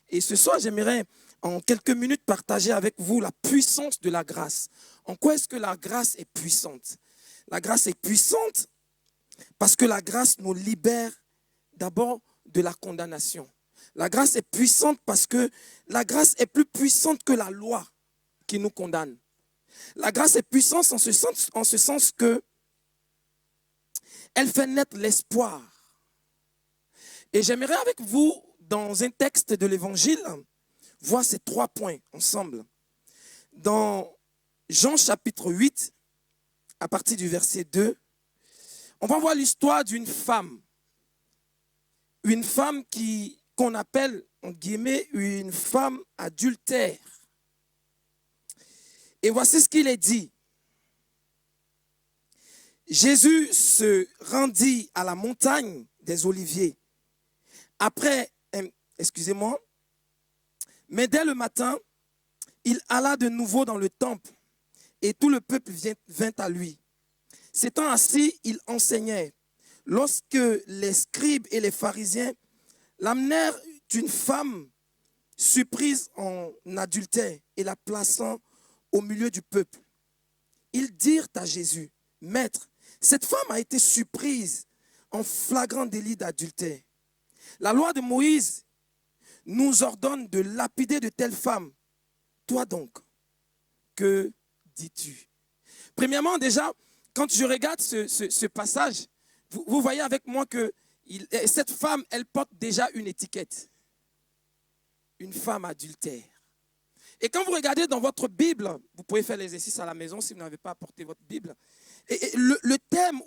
Et ce soir, j'aimerais en quelques minutes partager avec vous la puissance de la grâce. En quoi est-ce que la grâce est puissante? La grâce est puissante parce que la grâce nous libère d'abord de la condamnation. La grâce est puissante parce que la grâce est plus puissante que la loi qui nous condamne. La grâce est puissante en ce sens que elle fait naître l'espoir. Et j'aimerais avec vous, dans un texte de l'Évangile, voir ces 3 points ensemble. Dans Jean chapitre 8, à partir du verset 2, on va voir l'histoire d'une femme. Une femme qu'on appelle, en guillemets, une femme adultère. Et voici ce qu'il est dit. Jésus se rendit à la montagne des Oliviers. Mais dès le matin, il alla de nouveau dans le temple et tout le peuple vint à lui. S'étant assis, il enseignait. Lorsque les scribes et les pharisiens l'amenèrent une femme surprise en adultère et la plaçant au milieu du peuple, ils dirent à Jésus, « Maître, cette femme a été surprise en flagrant délit d'adultère. La loi de Moïse nous ordonne de lapider de telles femmes. Toi donc, que dis-tu » Premièrement, déjà, quand je regarde ce passage, vous voyez avec moi que cette femme, elle porte déjà une étiquette. Une femme adultère. Et quand vous regardez dans votre Bible, vous pouvez faire l'exercice à la maison si vous n'avez pas apporté votre Bible. Et le thème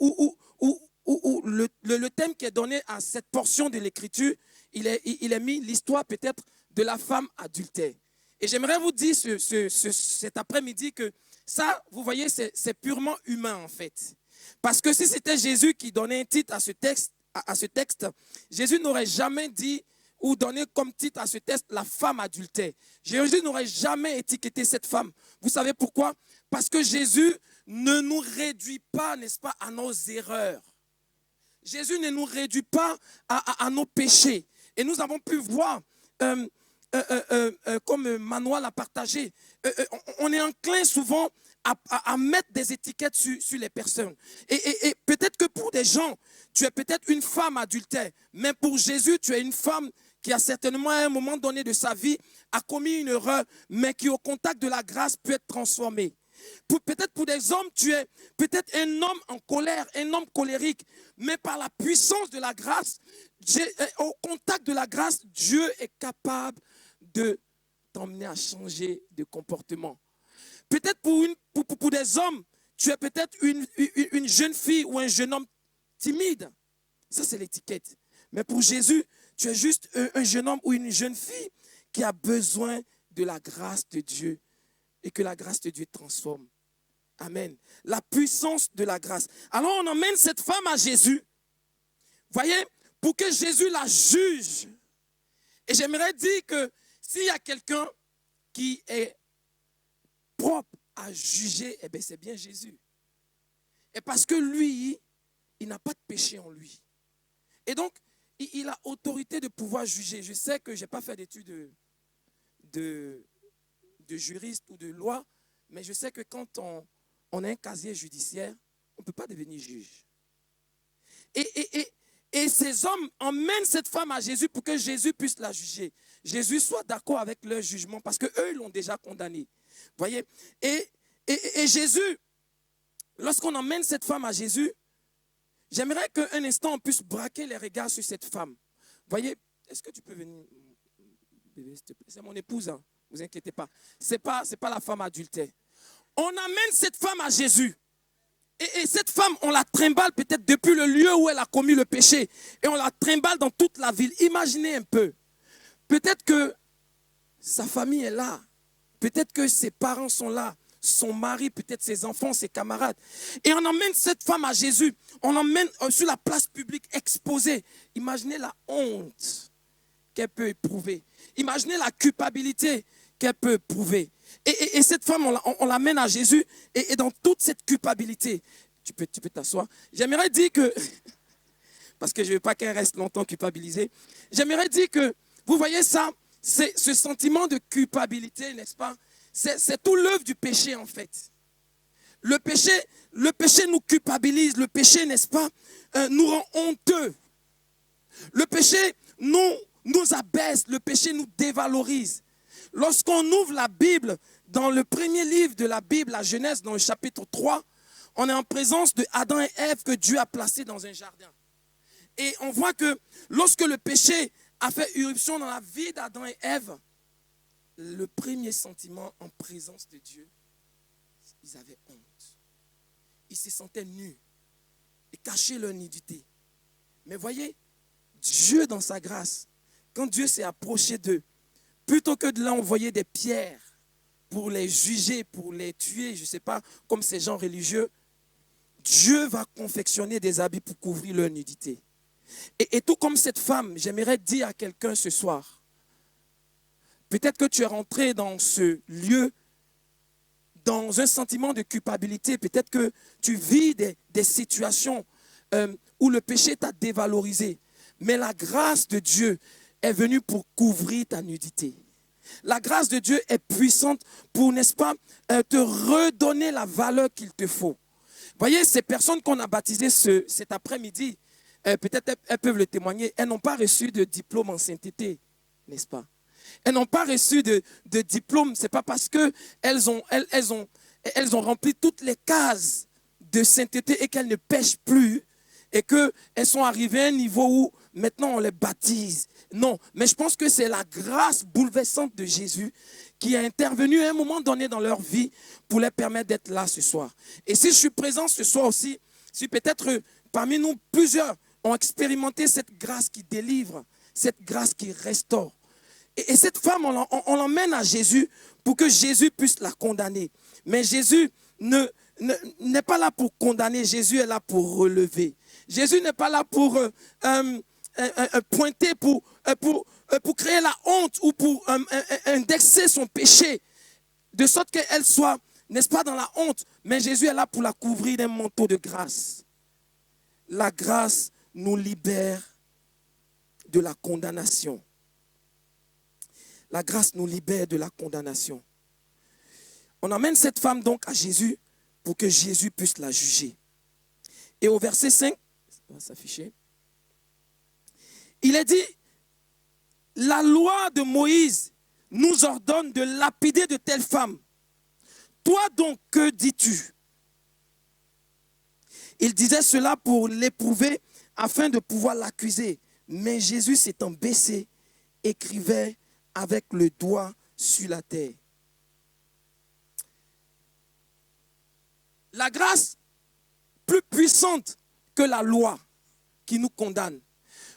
le thème qui est donné à cette portion de l'Écriture, il est mis l'histoire peut-être de la femme adultère. Et j'aimerais vous dire cet après-midi que ça, vous voyez, c'est purement humain en fait. Parce que si c'était Jésus qui donnait un titre à ce texte, Jésus n'aurait jamais dit ou donné comme titre à ce texte la femme adultère. Jésus n'aurait jamais étiqueté cette femme. Vous savez pourquoi? Parce que Jésus ne nous réduit pas, n'est-ce pas, à nos erreurs. Jésus ne nous réduit pas à nos péchés. Et nous avons pu voir, comme Manoa l'a partagé, on est enclin souvent à mettre des étiquettes sur les personnes. Et peut-être que pour des gens, tu es peut-être une femme adultère, mais pour Jésus, tu es une femme qui a certainement à un moment donné de sa vie a commis une erreur, mais qui au contact de la grâce peut être transformée. Peut-être pour des hommes, tu es peut-être un homme en colère, un homme colérique, mais par la puissance de la grâce, au contact de la grâce, Dieu est capable de t'emmener à changer de comportement. Peut-être pour des hommes, tu es peut-être une jeune fille ou un jeune homme timide. Ça, c'est l'étiquette. Mais pour Jésus, tu es juste un jeune homme ou une jeune fille qui a besoin de la grâce de Dieu et que la grâce de Dieu transforme. Amen. La puissance de la grâce. Alors, on emmène cette femme à Jésus. Voyez, pour que Jésus la juge. Et j'aimerais dire que s'il y a quelqu'un qui est propre à juger, eh bien, c'est bien Jésus. Et parce que lui, il n'a pas de péché en lui. Et donc, il a autorité de pouvoir juger. Je sais que je n'ai pas fait d'études de juriste ou de loi, mais je sais que quand on a un casier judiciaire, on ne peut pas devenir juge. Et ces hommes emmènent cette femme à Jésus pour que Jésus puisse la juger. Jésus soit d'accord avec leur jugement parce qu'eux, ils l'ont déjà condamnée. Voyez? Et Jésus, lorsqu'on emmène cette femme à Jésus, j'aimerais qu'un instant on puisse braquer les regards sur cette femme. Voyez, est-ce que tu peux venir? C'est mon épouse, hein? Ne vous inquiétez pas. Ce n'est pas la femme adultère. On amène cette femme à Jésus. Et cette femme, on la trimballe peut-être depuis le lieu où elle a commis le péché. Et on la trimballe dans toute la ville. Imaginez un peu. Peut-être que sa famille est là. Peut-être que ses parents sont là. Son mari, peut-être ses enfants, ses camarades. Et on emmène cette femme à Jésus. On l'emmène sur la place publique exposée. Imaginez la honte qu'elle peut éprouver. Imaginez la culpabilité qu'elle peut éprouver. Et cette femme, on l'amène à Jésus. Et dans toute cette culpabilité, tu peux t'asseoir. J'aimerais dire que, parce que je ne veux pas qu'elle reste longtemps culpabilisée, j'aimerais dire que, vous voyez ça, c'est ce sentiment de culpabilité, n'est-ce pas? C'est tout l'œuvre du péché, en fait. Le péché nous culpabilise, le péché, n'est-ce pas, nous rend honteux. Le péché nous abaisse, le péché nous dévalorise. Lorsqu'on ouvre la Bible, dans le premier livre de la Bible, la Genèse, dans le chapitre 3, on est en présence de Adam et Ève que Dieu a placés dans un jardin. Et on voit que lorsque le péché a fait irruption dans la vie d'Adam et Ève, le premier sentiment en présence de Dieu, ils avaient honte. Ils se sentaient nus et cachaient leur nudité. Mais voyez, Dieu dans sa grâce, quand Dieu s'est approché d'eux, plutôt que de leur envoyer des pierres pour les juger, pour les tuer, je ne sais pas, comme ces gens religieux, Dieu va confectionner des habits pour couvrir leur nudité. Et tout comme cette femme, j'aimerais dire à quelqu'un ce soir, peut-être que tu es rentré dans ce lieu dans un sentiment de culpabilité, peut-être que tu vis des situations où le péché t'a dévalorisé, mais la grâce de Dieu est venue pour couvrir ta nudité. La grâce de Dieu est puissante pour, n'est-ce pas, te redonner la valeur qu'il te faut. Voyez, ces personnes qu'on a baptisées cet après-midi, peut-être elles peuvent le témoigner, elles n'ont pas reçu de diplôme en sainteté, n'est-ce pas? Elles n'ont pas reçu de diplôme, ce n'est pas parce qu'elles ont rempli toutes les cases de sainteté et qu'elles ne pêchent plus et qu'elles sont arrivées à un niveau où maintenant on les baptise. Non, mais je pense que c'est la grâce bouleversante de Jésus qui est intervenue à un moment donné dans leur vie pour les permettre d'être là ce soir. Et si je suis présent ce soir aussi, si peut-être parmi nous plusieurs ont expérimenté cette grâce qui délivre, cette grâce qui restaure. Et cette femme, on l'emmène à Jésus pour que Jésus puisse la condamner. Mais Jésus n'est pas là pour condamner, Jésus est là pour relever. Jésus n'est pas là pour pointer, pour créer la honte ou pour indexer son péché, de sorte qu'elle soit, n'est-ce pas, dans la honte. Mais Jésus est là pour la couvrir d'un manteau de grâce. La grâce nous libère de la condamnation. La grâce nous libère de la condamnation. On emmène cette femme donc à Jésus pour que Jésus puisse la juger. Et au verset 5, ça va s'afficher, il est dit, la loi de Moïse nous ordonne de lapider de telles femmes. Toi donc, que dis-tu? Il disait cela pour l'éprouver afin de pouvoir l'accuser. Mais Jésus s'étant baissé, écrivait avec le doigt sur la terre. La grâce plus puissante que la loi qui nous condamne.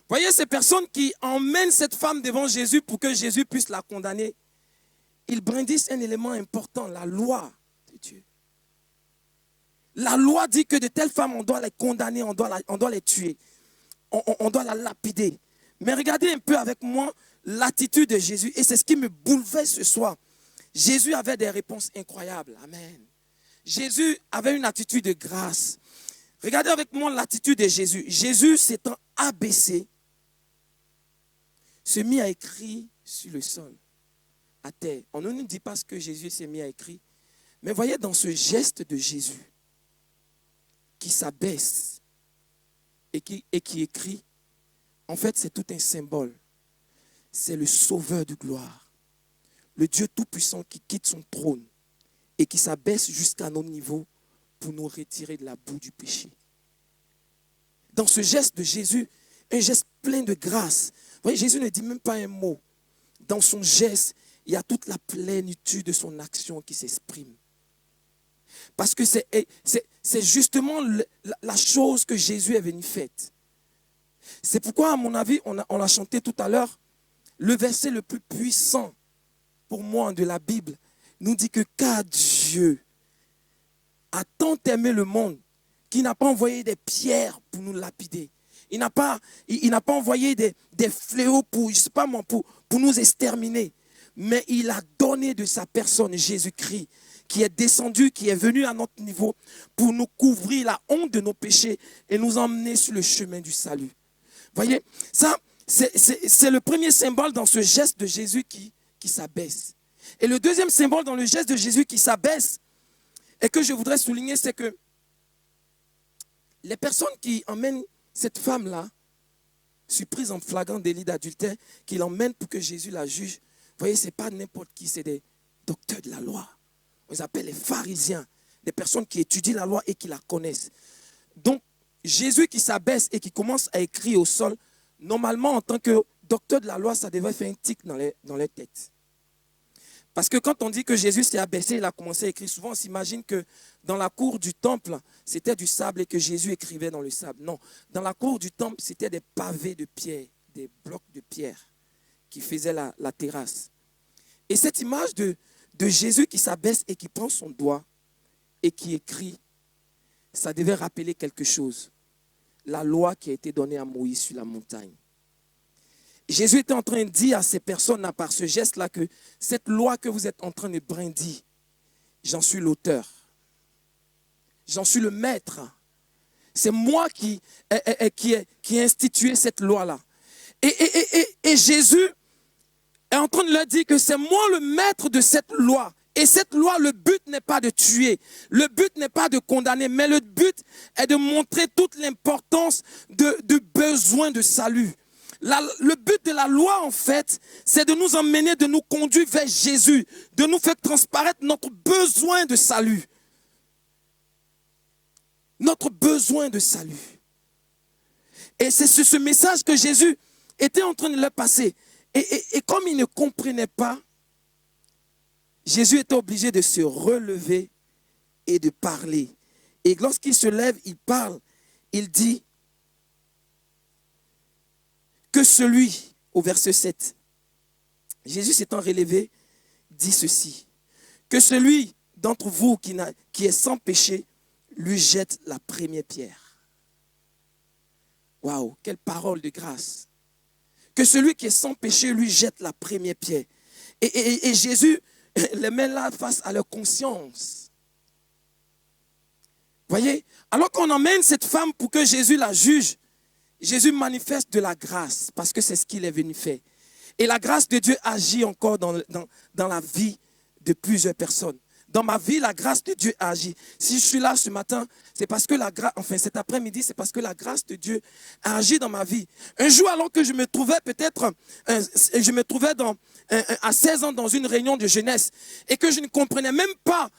Voyez ces personnes qui emmènent cette femme devant Jésus pour que Jésus puisse la condamner. Ils brandissent un élément important, la loi de Dieu. La loi dit que de telles femmes, on doit les condamner, on doit les tuer. On doit la lapider. Mais regardez un peu avec moi l'attitude de Jésus. Et c'est ce qui me bouleverse ce soir. Jésus avait des réponses incroyables. Amen. Jésus avait une attitude de grâce. Regardez avec moi l'attitude de Jésus. Jésus s'étant abaissé, se mit à écrire sur le sol, à terre. On ne nous dit pas ce que Jésus s'est mis à écrire. Mais voyez dans ce geste de Jésus, qui s'abaisse et qui écrit, en fait c'est tout un symbole. C'est le Sauveur de gloire. Le Dieu Tout-Puissant qui quitte son trône et qui s'abaisse jusqu'à nos niveaux pour nous retirer de la boue du péché. Dans ce geste de Jésus, un geste plein de grâce. Vous voyez, Jésus ne dit même pas un mot. Dans son geste, il y a toute la plénitude de son action qui s'exprime. Parce que c'est justement la chose que Jésus est venu faire. C'est pourquoi, à mon avis, on l'a chanté tout à l'heure, le verset le plus puissant pour moi de la Bible nous dit que car Dieu a tant aimé le monde qu'il n'a pas envoyé des pierres pour nous lapider. Il n'a pas envoyé des fléaux pour nous exterminer. Mais il a donné de sa personne, Jésus-Christ, qui est descendu, qui est venu à notre niveau pour nous couvrir la honte de nos péchés et nous emmener sur le chemin du salut. Voyez, ça, c'est le premier symbole dans ce geste de Jésus qui s'abaisse. Et le deuxième symbole dans le geste de Jésus qui s'abaisse et que je voudrais souligner, c'est que les personnes qui emmènent cette femme-là, surprise en flagrant délit d'adultère, qui l'emmènent pour que Jésus la juge, vous voyez, ce n'est pas n'importe qui, c'est des docteurs de la loi. On les appelle les pharisiens, des personnes qui étudient la loi et qui la connaissent. Donc, Jésus qui s'abaisse et qui commence à écrire au sol, normalement, en tant que docteur de la loi, ça devrait faire un tic dans les têtes. Parce que quand on dit que Jésus s'est abaissé, il a commencé à écrire, souvent on s'imagine que dans la cour du temple, c'était du sable et que Jésus écrivait dans le sable. Non, dans la cour du temple, c'était des pavés de pierre, des blocs de pierre qui faisaient la terrasse. Et cette image de Jésus qui s'abaisse et qui prend son doigt et qui écrit, ça devait rappeler quelque chose. La loi qui a été donnée à Moïse sur la montagne. Jésus était en train de dire à ces personnes-là, par ce geste-là, que cette loi que vous êtes en train de brandir, j'en suis l'auteur. J'en suis le maître. C'est moi qui ai institué cette loi-là. Et Jésus est en train de leur dire que c'est moi le maître de cette loi. Et cette loi, le but n'est pas de tuer, le but n'est pas de condamner, mais le but est de montrer toute l'importance du besoin de salut. Le but de la loi, en fait, c'est de nous emmener, de nous conduire vers Jésus, de nous faire transparaître notre besoin de salut. Notre besoin de salut. Et c'est ce message que Jésus était en train de leur passer. Et comme ils ne comprenaient pas, Jésus était obligé de se relever et de parler. Et lorsqu'il se lève, il parle, il dit que celui, au verset 7, Jésus s'étant relevé, dit ceci, que celui d'entre vous qui est sans péché, lui jette la première pierre. Waouh, quelle parole de grâce. Que celui qui est sans péché, lui jette la première pierre. Et Jésus les met là face à leur conscience. Voyez, alors qu'on emmène cette femme pour que Jésus la juge, Jésus manifeste de la grâce parce que c'est ce qu'il est venu faire. Et la grâce de Dieu agit encore dans la vie de plusieurs personnes. Dans ma vie, la grâce de Dieu agit. Si je suis là ce matin, c'est parce que cet après-midi, c'est parce que la grâce de Dieu a agi dans ma vie. Un jour, alors que je me trouvais à 16 ans dans une réunion de jeunesse et que je ne comprenais même pas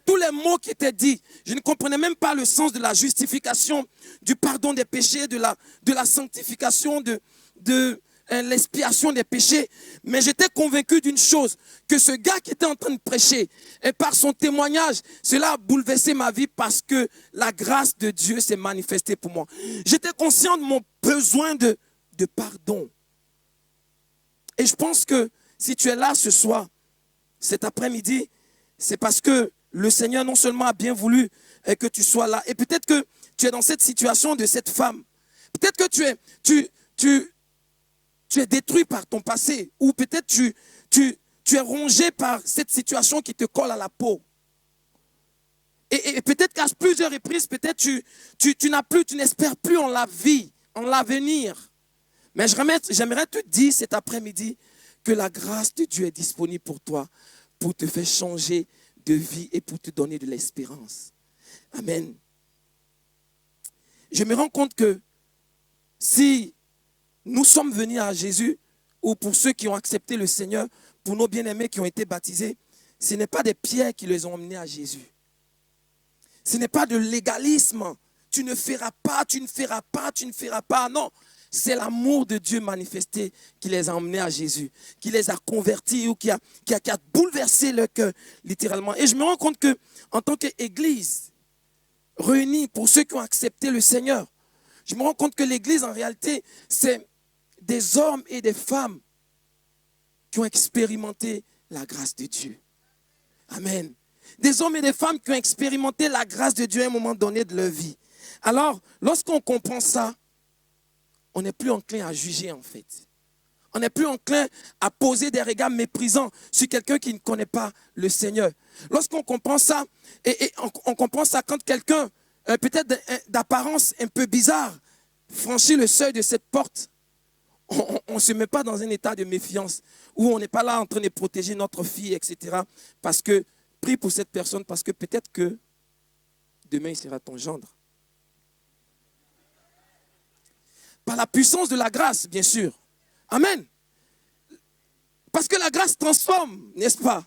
tous les mots qui étaient dits. Je ne comprenais même pas le sens de la justification, du pardon des péchés, de la sanctification, de l'expiation des péchés, mais j'étais convaincu d'une chose, que ce gars qui était en train de prêcher, et par son témoignage, cela a bouleversé ma vie parce que la grâce de Dieu s'est manifestée pour moi. J'étais conscient de mon besoin de pardon. Et je pense que si tu es là ce soir, cet après-midi, c'est parce que le Seigneur non seulement a bien voulu que tu sois là, et peut-être que tu es dans cette situation de cette femme, peut-être que tu es détruit par ton passé, ou peut-être tu es rongé par cette situation qui te colle à la peau. Et peut-être qu'à plusieurs reprises, peut-être tu n'espères plus en la vie, en l'avenir. Mais j'aimerais te dire cet après-midi que la grâce de Dieu est disponible pour toi, pour te faire changer de vie et pour te donner de l'espérance. Amen. Je me rends compte que si nous sommes venus à Jésus, ou pour ceux qui ont accepté le Seigneur, pour nos bien-aimés qui ont été baptisés, ce n'est pas des pierres qui les ont emmenés à Jésus. Ce n'est pas de légalisme. Tu ne feras pas, tu ne feras pas, tu ne feras pas. Non, c'est l'amour de Dieu manifesté qui les a emmenés à Jésus, qui les a convertis ou qui a bouleversé leur cœur, littéralement. Et je me rends compte qu'en tant qu'Église réunie pour ceux qui ont accepté le Seigneur, je me rends compte que l'Église, en réalité, c'est des hommes et des femmes qui ont expérimenté la grâce de Dieu. Amen. Des hommes et des femmes qui ont expérimenté la grâce de Dieu à un moment donné de leur vie. Alors, lorsqu'on comprend ça, on n'est plus enclin à juger en fait. On n'est plus enclin à poser des regards méprisants sur quelqu'un qui ne connaît pas le Seigneur. Lorsqu'on comprend ça, et on comprend ça quand quelqu'un, peut-être d'apparence un peu bizarre, franchit le seuil de cette porte, on ne se met pas dans un état de méfiance où on n'est pas là en train de protéger notre fille, etc. Parce que, prie pour cette personne, parce que peut-être que demain il sera ton gendre. Par la puissance de la grâce, bien sûr. Amen. Parce que la grâce transforme, n'est-ce pas?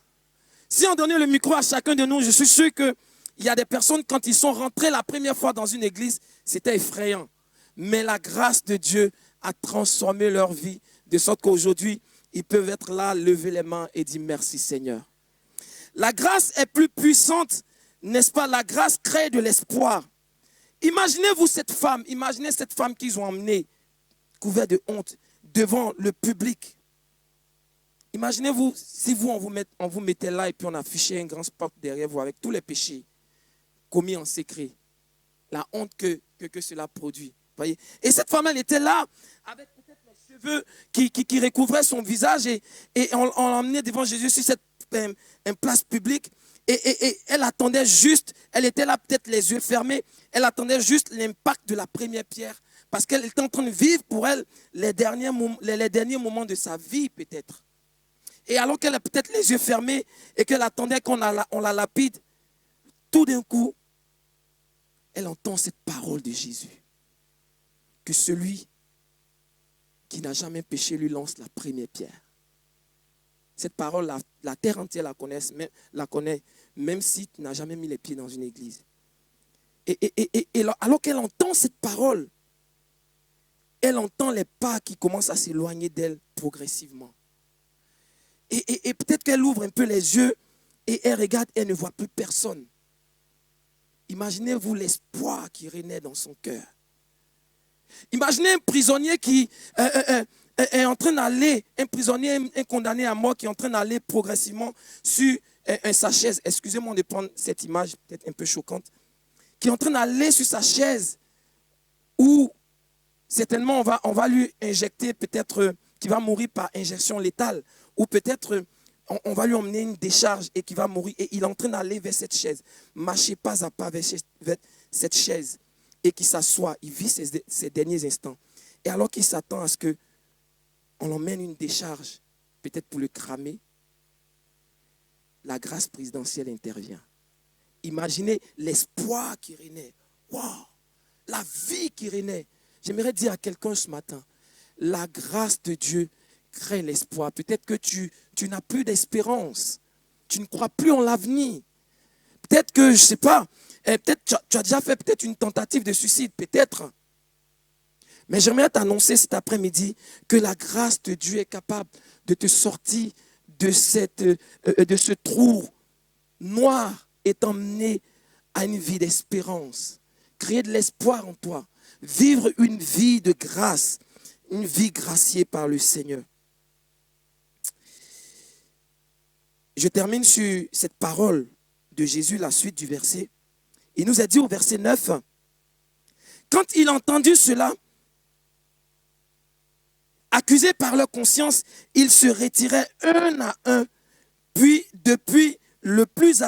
Si on donnait le micro à chacun de nous, je suis sûr qu'il y a des personnes, quand ils sont rentrés la première fois dans une église, c'était effrayant. Mais la grâce de Dieu a transformé leur vie, de sorte qu'aujourd'hui, ils peuvent être là, lever les mains et dire merci Seigneur. La grâce est plus puissante, n'est-ce pas? La grâce crée de l'espoir. Imaginez cette femme qu'ils ont emmenée, couverte de honte, devant le public. Imaginez-vous, si on vous mettait là et puis on affichait un grand spot derrière vous avec tous les péchés commis en secret. La honte que cela produit. Voyez? Et cette femme, elle était là avec peut-être les cheveux qui recouvraient son visage et on l'emmenait devant Jésus sur cette place publique. Et elle attendait juste, elle était là peut-être les yeux fermés, elle attendait juste l'impact de la première pierre. Parce qu'elle était en train de vivre pour elle les derniers moments de sa vie peut-être. Et alors qu'elle a peut-être les yeux fermés et qu'elle attendait qu'on la lapide, tout d'un coup, elle entend cette parole de Jésus. Que celui qui n'a jamais péché lui lance la première pierre. Cette parole, la terre entière la connaît, même si tu n'as jamais mis les pieds dans une église. Et alors qu'elle entend cette parole, elle entend les pas qui commencent à s'éloigner d'elle progressivement. Et peut-être qu'elle ouvre un peu les yeux et elle regarde et elle ne voit plus personne. Imaginez-vous l'espoir qui renaît dans son cœur. Imaginez un prisonnier qui est en train d'aller, un condamné à mort qui est en train d'aller progressivement sur sa chaise. Excusez-moi de prendre cette image peut-être un peu choquante. Qui est en train d'aller sur sa chaise où certainement on va lui injecter peut-être qu'il va mourir par injection létale. Ou peut-être on va lui emmener une décharge et qu'il va mourir. Et il est en train d'aller vers cette chaise. Marcher pas à pas vers cette chaise. Et qu'il s'assoit. Il vit ses derniers instants. Et alors qu'il s'attend à ce qu'on l'emmène une décharge, peut-être pour le cramer, la grâce présidentielle intervient. Imaginez l'espoir qui renaît. Waouh! La vie qui renaît. J'aimerais dire à quelqu'un ce matin, la grâce de Dieu crée l'espoir. Peut-être que tu n'as plus d'espérance. Tu ne crois plus en l'avenir. Peut-être que, je ne sais pas, peut-être tu as déjà fait peut-être une tentative de suicide, peut-être. Mais j'aimerais t'annoncer cet après-midi que la grâce de Dieu est capable de te sortir de ce trou noir et t'emmener à une vie d'espérance. Créer de l'espoir en toi. Vivre une vie de grâce. Une vie graciée par le Seigneur. Je termine sur cette parole de Jésus, la suite du verset. Il nous a dit au verset 9, quand il a entendu cela, accusés par leur conscience, ils se retiraient un à un, puis depuis les plus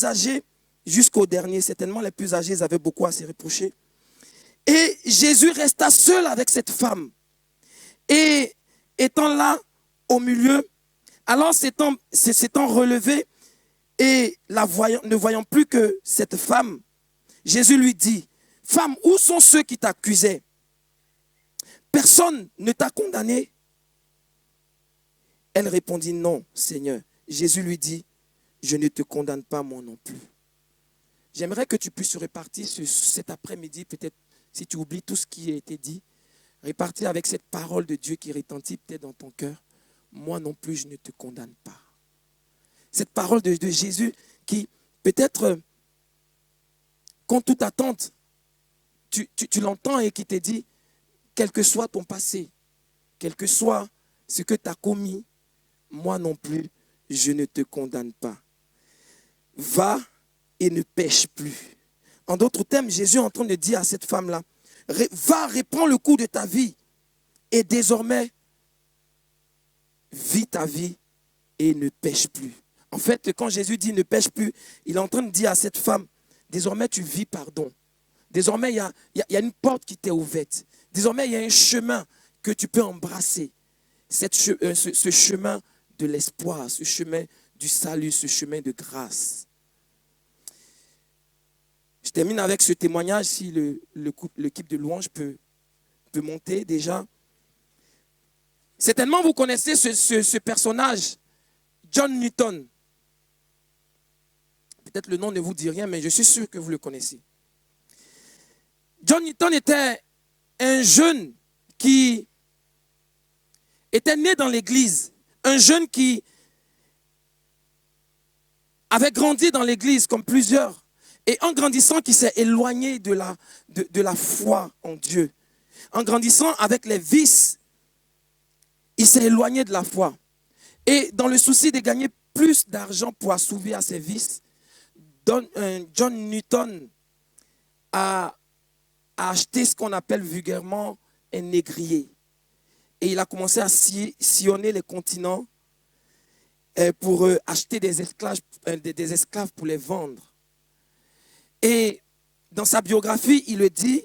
âgés jusqu'au dernier. Certainement les plus âgés avaient beaucoup à se reprocher. Et Jésus resta seul avec cette femme. Et étant là au milieu, alors s'étant relevé et ne voyant plus que cette femme, Jésus lui dit, « Femme, où sont ceux qui t'accusaient? Personne ne t'a condamné ?» Elle répondit, « Non, Seigneur. » Jésus lui dit, « Je ne te condamne pas moi non plus. » J'aimerais que tu puisses repartir cet après-midi, peut-être si tu oublies tout ce qui a été dit, repartir avec cette parole de Dieu qui retentit peut-être dans ton cœur. Moi non plus, je ne te condamne pas. Cette parole de Jésus qui, peut-être, contre toute attente, tu l'entends et qui te dit, quel que soit ton passé, quel que soit ce que tu as commis, moi non plus, je ne te condamne pas. Va et ne pêche plus. En d'autres termes, Jésus est en train de dire à cette femme-là, va, reprends le cours de ta vie et désormais, vis ta vie et ne pêche plus. En fait, quand Jésus dit ne pêche plus, il est en train de dire à cette femme, désormais tu vis pardon. Désormais, il y a une porte qui t'est ouverte. Désormais, il y a un chemin que tu peux embrasser. Ce chemin de l'espoir, ce chemin du salut, ce chemin de grâce. Je termine avec ce témoignage, si l'équipe de louange peut monter déjà. Certainement, vous connaissez ce personnage, John Newton. Peut-être le nom ne vous dit rien, mais je suis sûr que vous le connaissez. John Newton était un jeune qui était né dans l'église, un jeune qui avait grandi dans l'église comme plusieurs, et en grandissant, qui s'est éloigné de la foi en Dieu. En grandissant avec les vices, il s'est éloigné de la foi. Et dans le souci de gagner plus d'argent pour assouvir à ses vices, John Newton a acheté ce qu'on appelle vulgairement un négrier. Et il a commencé à sillonner les continents pour acheter des esclaves pour les vendre. Et dans sa biographie, il le dit,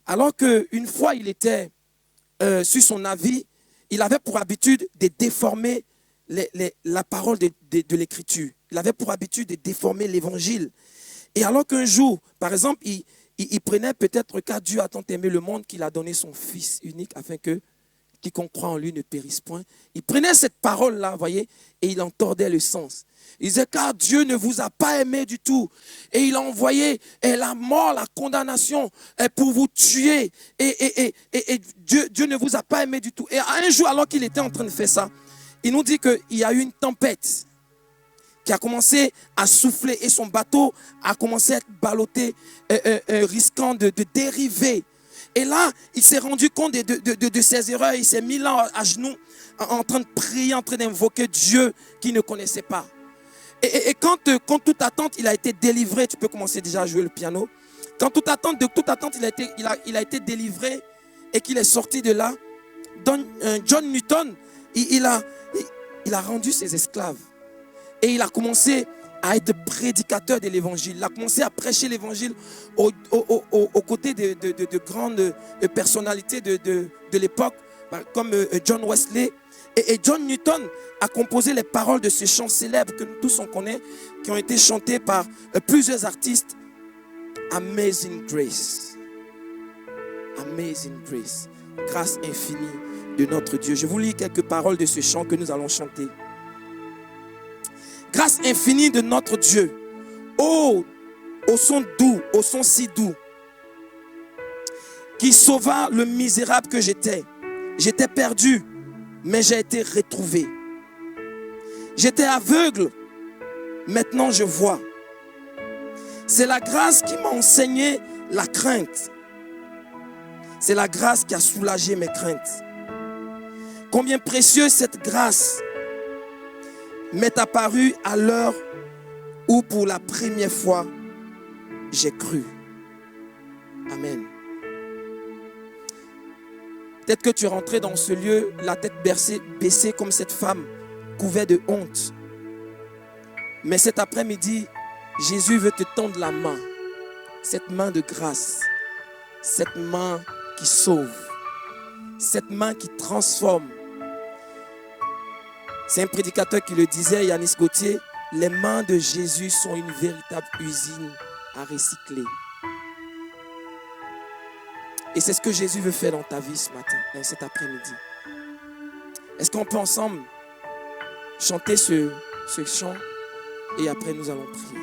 alors qu'une fois il était sur son avis, il avait pour habitude de déformer la parole de l'Écriture. Il avait pour habitude de déformer l'Évangile. Et alors qu'un jour, par exemple, il prenait peut-être car Dieu a tant aimé le monde qu'il a donné son Fils unique afin que quiconque croit en lui ne périsse point. Il prenait cette parole-là, voyez, et il en tordait le sens. Il disait, car Dieu ne vous a pas aimé du tout. Et il a envoyé la mort, la condamnation pour vous tuer. Et Dieu ne vous a pas aimé du tout. Et un jour, alors qu'il était en train de faire ça, il nous dit qu'il y a eu une tempête qui a commencé à souffler et son bateau a commencé à être ballotté, risquant de dériver. Et là, il s'est rendu compte de ses erreurs. Il s'est mis là à genoux, en train de prier, en train d'invoquer Dieu qu'il ne connaissait pas. Et quand toute attente, il a été délivré, tu peux commencer déjà à jouer le piano. Quand toute attente, il a été délivré et qu'il est sorti de là, John Newton, il a rendu ses esclaves. Et il a commencé à être prédicateur de l'évangile. Il a commencé à prêcher l'évangile aux côtés de grandes personnalités de l'époque, comme John Wesley. Et John Newton a composé les paroles de ce chant célèbre que nous tous on connaît, qui ont été chantés par plusieurs artistes. Amazing Grace. Amazing Grace. Grâce infinie de notre Dieu. Je vous lis quelques paroles de ce chant que nous allons chanter. Grâce infinie de notre Dieu. Oh, au son doux, au son si doux, qui sauva le misérable que j'étais. J'étais perdu, mais j'ai été retrouvé. J'étais aveugle, maintenant je vois. C'est la grâce qui m'a enseigné la crainte. C'est la grâce qui a soulagé mes craintes. Combien précieuse cette grâce m'est apparue à l'heure où pour la première fois j'ai cru. Amen. Peut-être que tu es rentré dans ce lieu, la tête baissée comme cette femme, couverte de honte. Mais cet après-midi, Jésus veut te tendre la main. Cette main de grâce. Cette main qui sauve. Cette main qui transforme. C'est un prédicateur qui le disait, Yanis Gauthier, les mains de Jésus sont une véritable usine à recycler. Et c'est ce que Jésus veut faire dans ta vie ce matin, cet après-midi. Est-ce qu'on peut ensemble chanter ce chant et après nous allons prier.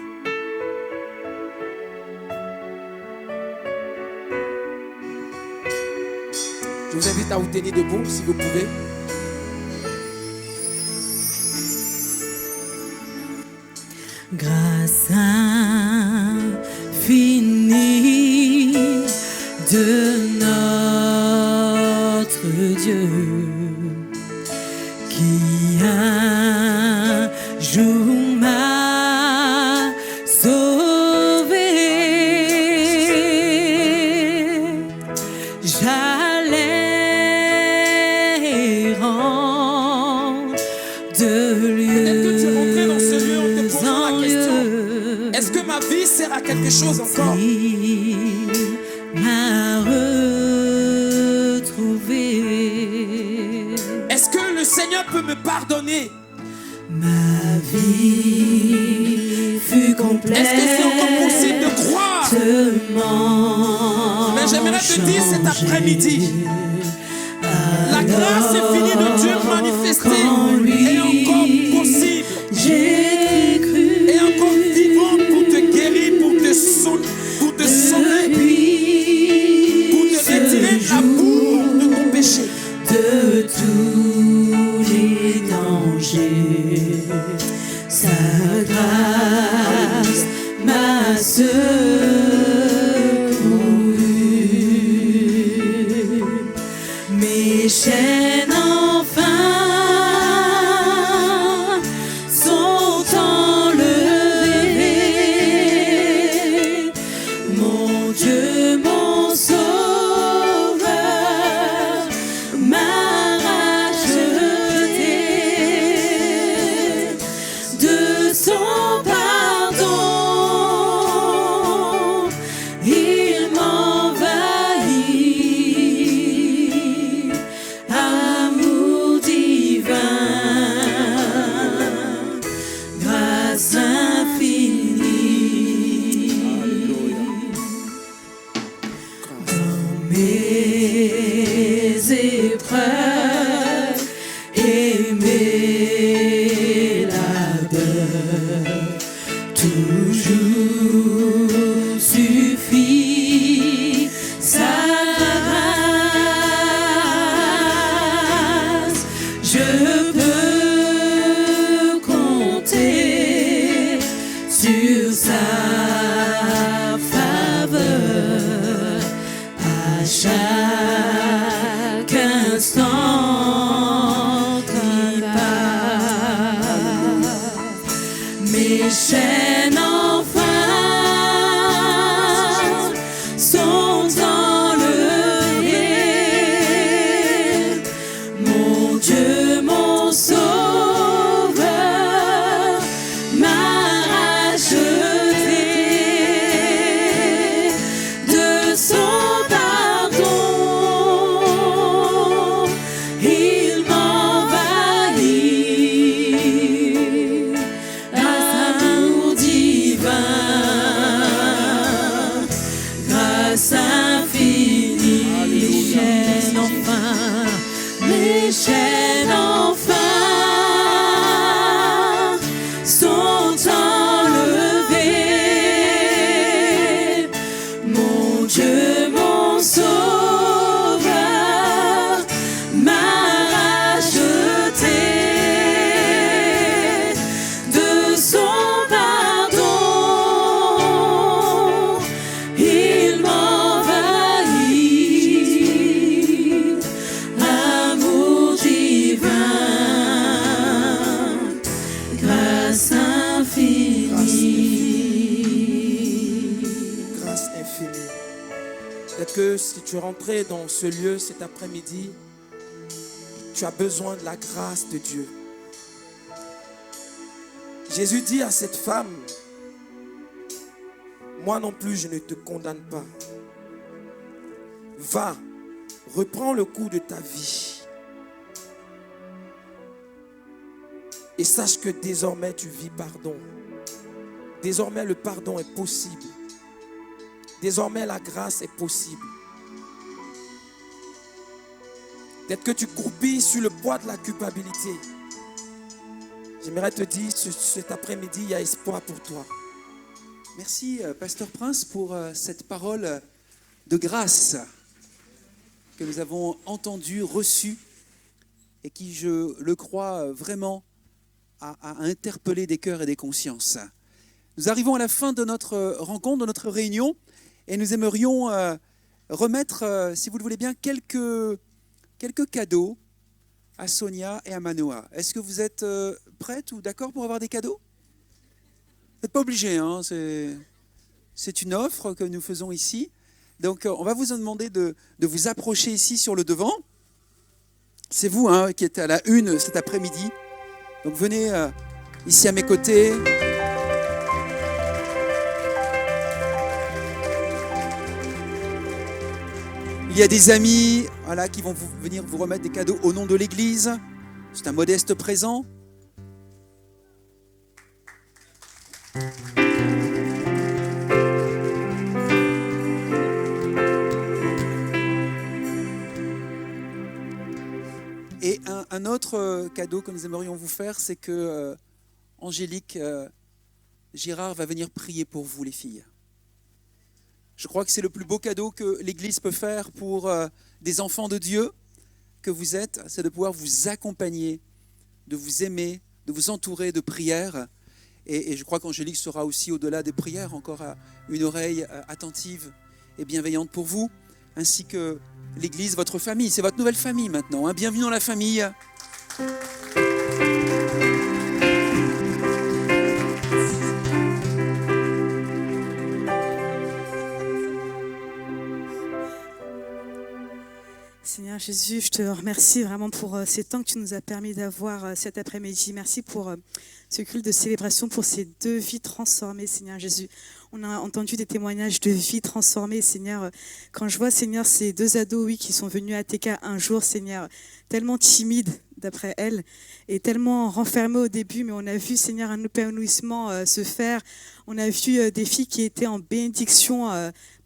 Je vous invite à vous tenir debout si vous pouvez. Grâce infinie de notre Dieu, qui un jour m'a sauvé. J'allais errant Peut-être que tu es rentré dans ce lieu en te posant la question, est-ce que ma vie sert à quelque chose encore? Est-ce que le Seigneur peut me pardonner? Ma vie fut complète. Est-ce que c'est encore possible de croire? Mais j'aimerais te dire cet après-midi, la grâce infinie de Dieu manifestée est encore possible. J'ai cru. Et encore vivante pour te guérir, pour te sauver, pour te retirer la boue de ton péché. De tous les dangers, sa grâce m'a secouru. Mes chaînes enfin sont enlevées. Mon Dieu, mon sauveur, m'a racheté. De son pardon, il m'envahit. Amour divin, grâce infinie. Dans mes épreuves et mes labeurs, toujours suffit sa grâce. Je peux compter sur sa faveur à chaque instant qui passe. Mes chaînes enfin sont enlevées. Mon Dieu, mon sauveur, m'a racheté. De son pardon, il m'envahit. Amour divin, grâce infinie. Mes chaînes enfin, mes chaînes enfin sont enlevées. Mon Dieu, mon sauveur, m'a racheté. De son pardon, il m'envahit. Amour divin, grâce infinie. Grâce infinie. Peut-être que si tu es rentré dans ce lieu cet après-midi, tu as besoin de la grâce de Dieu. Jésus dit à cette femme, moi non plus je ne te condamne pas. Va, reprends le cours de ta vie. Et sache que désormais tu vis pardon. Désormais le pardon est possible. Désormais la grâce est possible. Peut-être que tu croupis sur le poids de la culpabilité. J'aimerais te dire, cet après-midi, il y a espoir pour toi. Merci, Pasteur Prince, pour cette parole de grâce que nous avons entendue, reçue, et qui, je le crois, vraiment a interpellé des cœurs et des consciences. Nous arrivons à la fin de notre rencontre, de notre réunion, et nous aimerions remettre, si vous le voulez bien, quelques cadeaux à Sonia et à Manoa. Est-ce que vous êtes prêtes ou d'accord pour avoir des cadeaux? Vous n'êtes pas obligés, hein, c'est une offre que nous faisons ici. Donc on va vous demander de vous approcher ici sur le devant. C'est vous qui êtes à la une cet après-midi. Donc venez ici à mes côtés. Il y a des amis qui vont venir vous remettre des cadeaux au nom de l'Église. C'est un modeste présent. Et un autre cadeau que nous aimerions vous faire, c'est que Angélique Girard va venir prier pour vous, les filles. Je crois que c'est le plus beau cadeau que l'Église peut faire pour des enfants de Dieu que vous êtes, c'est de pouvoir vous accompagner, de vous aimer, de vous entourer de prières. Et je crois qu'Angélique sera aussi, au-delà des prières, encore une oreille attentive et bienveillante pour vous, ainsi que l'Église, votre famille. C'est votre nouvelle famille maintenant. Bienvenue dans la famille. Seigneur Jésus, je te remercie vraiment pour ces temps que tu nous as permis d'avoir cet après-midi. Merci pour ce culte de célébration, pour ces 2 vies transformées, Seigneur Jésus. On a entendu des témoignages de vies transformées, Seigneur. Quand je vois, Seigneur, ces 2 ados, qui sont venus à TK un jour, Seigneur, tellement timides d'après elles, et tellement renfermés au début, mais on a vu, Seigneur, un épanouissement se faire. On a vu des filles qui étaient en bénédiction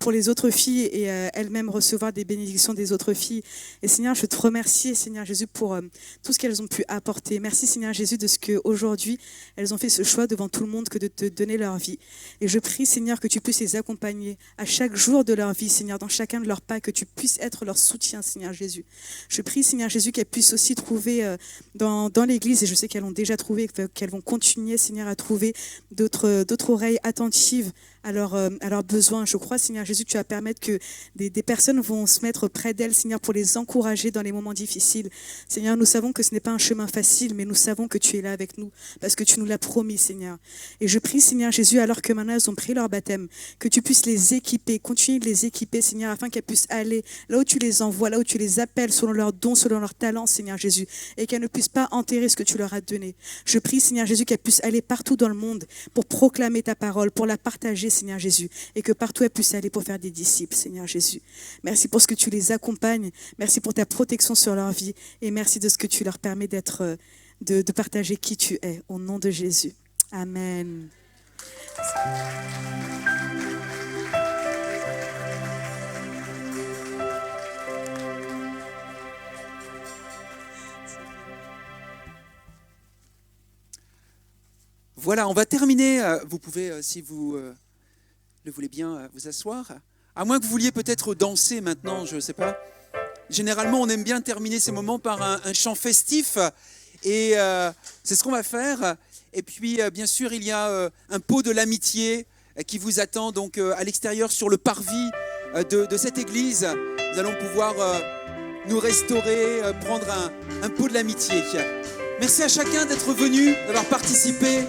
pour les autres filles et elles-mêmes recevoir des bénédictions des autres filles. Et Seigneur, je te remercie, Seigneur Jésus, pour tout ce qu'elles ont pu apporter. Merci, Seigneur Jésus, de ce qu'aujourd'hui, elles ont fait ce choix devant tout le monde que de te donner leur vie. Et je prie, Seigneur, que tu puisses les accompagner à chaque jour de leur vie, Seigneur, dans chacun de leurs pas, que tu puisses être leur soutien, Seigneur Jésus. Je prie, Seigneur Jésus, qu'elles puissent aussi trouver dans l'Église, et je sais qu'elles l'ont déjà trouvé, qu'elles vont continuer, Seigneur, à trouver d'autres oreilles attentives à leurs besoins. Je crois, Seigneur Jésus, que tu vas permettre que des personnes vont se mettre près d'elles, Seigneur, pour les encourager dans les moments difficiles. Seigneur, nous savons que ce n'est pas un chemin facile, mais nous savons que tu es là avec nous, parce que tu nous l'as promis, Seigneur. Et je prie, Seigneur Jésus, alors que maintenant elles ont pris leur baptême, que tu puisses les équiper, continuer de les équiper, Seigneur, afin qu'elles puissent aller là où tu les envoies, là où tu les appelles, selon leurs dons, selon leurs talents, Seigneur Jésus, et qu'elles ne puissent pas enterrer ce que tu leur as donné. Je prie, Seigneur Jésus, qu'elles puissent aller partout dans le monde pour proclamer ta parole, pour la partager, Seigneur Jésus, et que partout elles puissent aller pour faire des disciples, Seigneur Jésus. Merci pour ce que tu les accompagnes, merci pour ta protection sur leur vie, et merci de ce que tu leur permets de partager qui tu es, au nom de Jésus. Amen. Voilà, on va terminer. Vous pouvez, si vous le voulez bien, vous asseoir. À moins que vous vouliez peut-être danser maintenant, je ne sais pas. Généralement, on aime bien terminer ces moments par un chant festif. Et c'est ce qu'on va faire. Et puis, bien sûr, il y a un pot de l'amitié qui vous attend donc à l'extérieur sur le parvis de cette église. Nous allons pouvoir nous restaurer, prendre un pot de l'amitié. Merci à chacun d'être venu, d'avoir participé,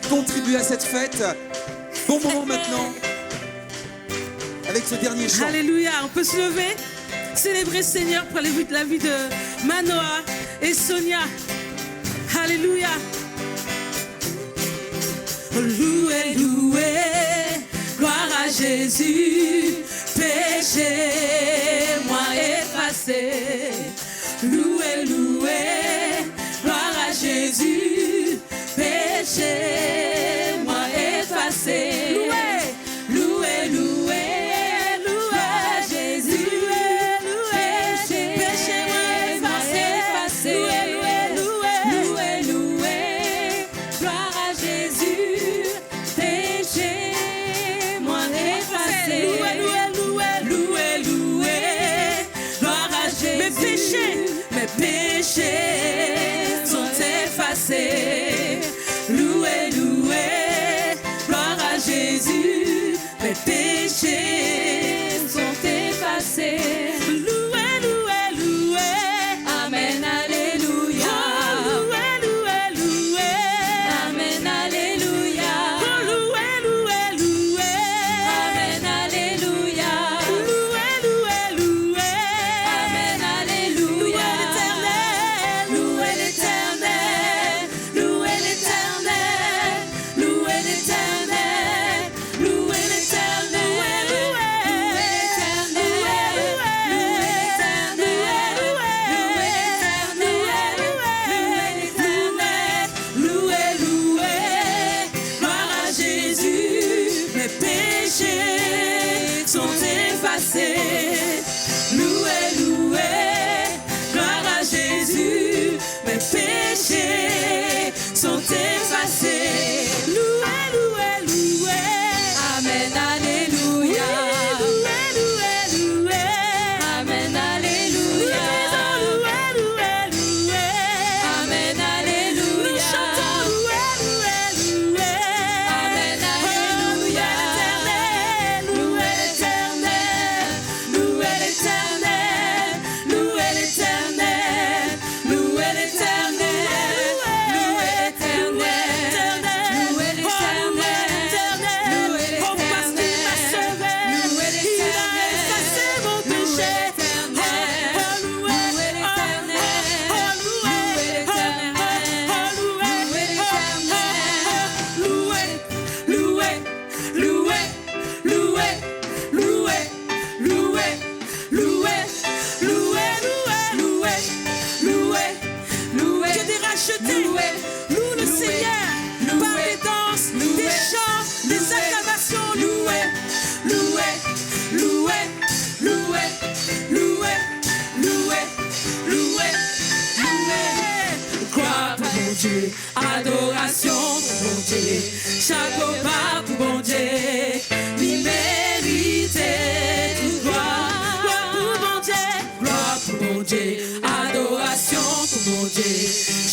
contribué à cette fête. Bon moment maintenant, avec ce dernier chant. Alléluia, on peut se lever, célébrer Seigneur pour la vie de Manoa et Sonia. Alléluia. Loué, loué, gloire à Jésus, péché, moi effacé. Loué, loué, gloire à Jésus, péché, moi effacé. Loué, loué, loué, loué à Jésus, péché, péché, moi effacé. Loué, loué, loué, gloire à Jésus, péché, moi effacé. Loué, loué, loué, loué, gloire à Jésus. Mes péchés sont effacés. sont effacés. Loué, loué, loué. Amen, alléluia. Loué, loué, loué. Amen, alléluia. Loué, loué, loué. Amen, alléluia. Nous chantons loué, loué, loué. Amen, alléluia. Loué l'éternel, loué l'éternel, loué l'éternel, loué l'éternel, loué l'éternel, loué l'éternel, loué l'éternel, oh parce qu'il m'a sauvé, il a effacé mon péché, loué l'éternel, loué l'éternel, loué, loué, loué, loué, loué, loué, loué, loué, loué, loué, loué, que des rachetés, loue le Seigneur, par des danses, des chants, des acclamations, loué, loué, loué, loué, loué, loué, loué, loué. Gloire pour mon Dieu, adoration pour mon Dieu, chapeau bas pour mon Dieu, l'immérité, toute gloire, gloire pour mon Dieu, gloire pour mon Dieu, adoration pour mon Dieu,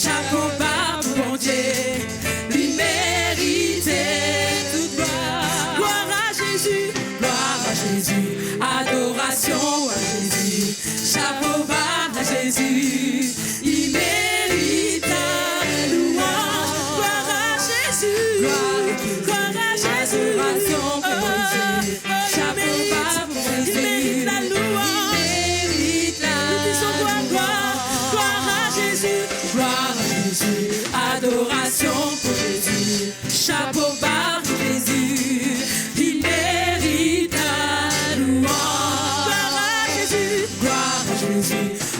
chapeau bas pour mon Dieu, l'immérité, toute gloire, gloire à Jésus, adoration à Jésus, chapeau bas à Jésus, il mérite la louange, gloire à Jésus, gloire à Jésus, adoration pour mon Dieu, chapeau bas pour Jésus, il mérite la louange, il mérite la gloire à Jésus, adoration pour Jésus, chapeau bas pour Jésus, il mérite la louange, gloire à Jésus,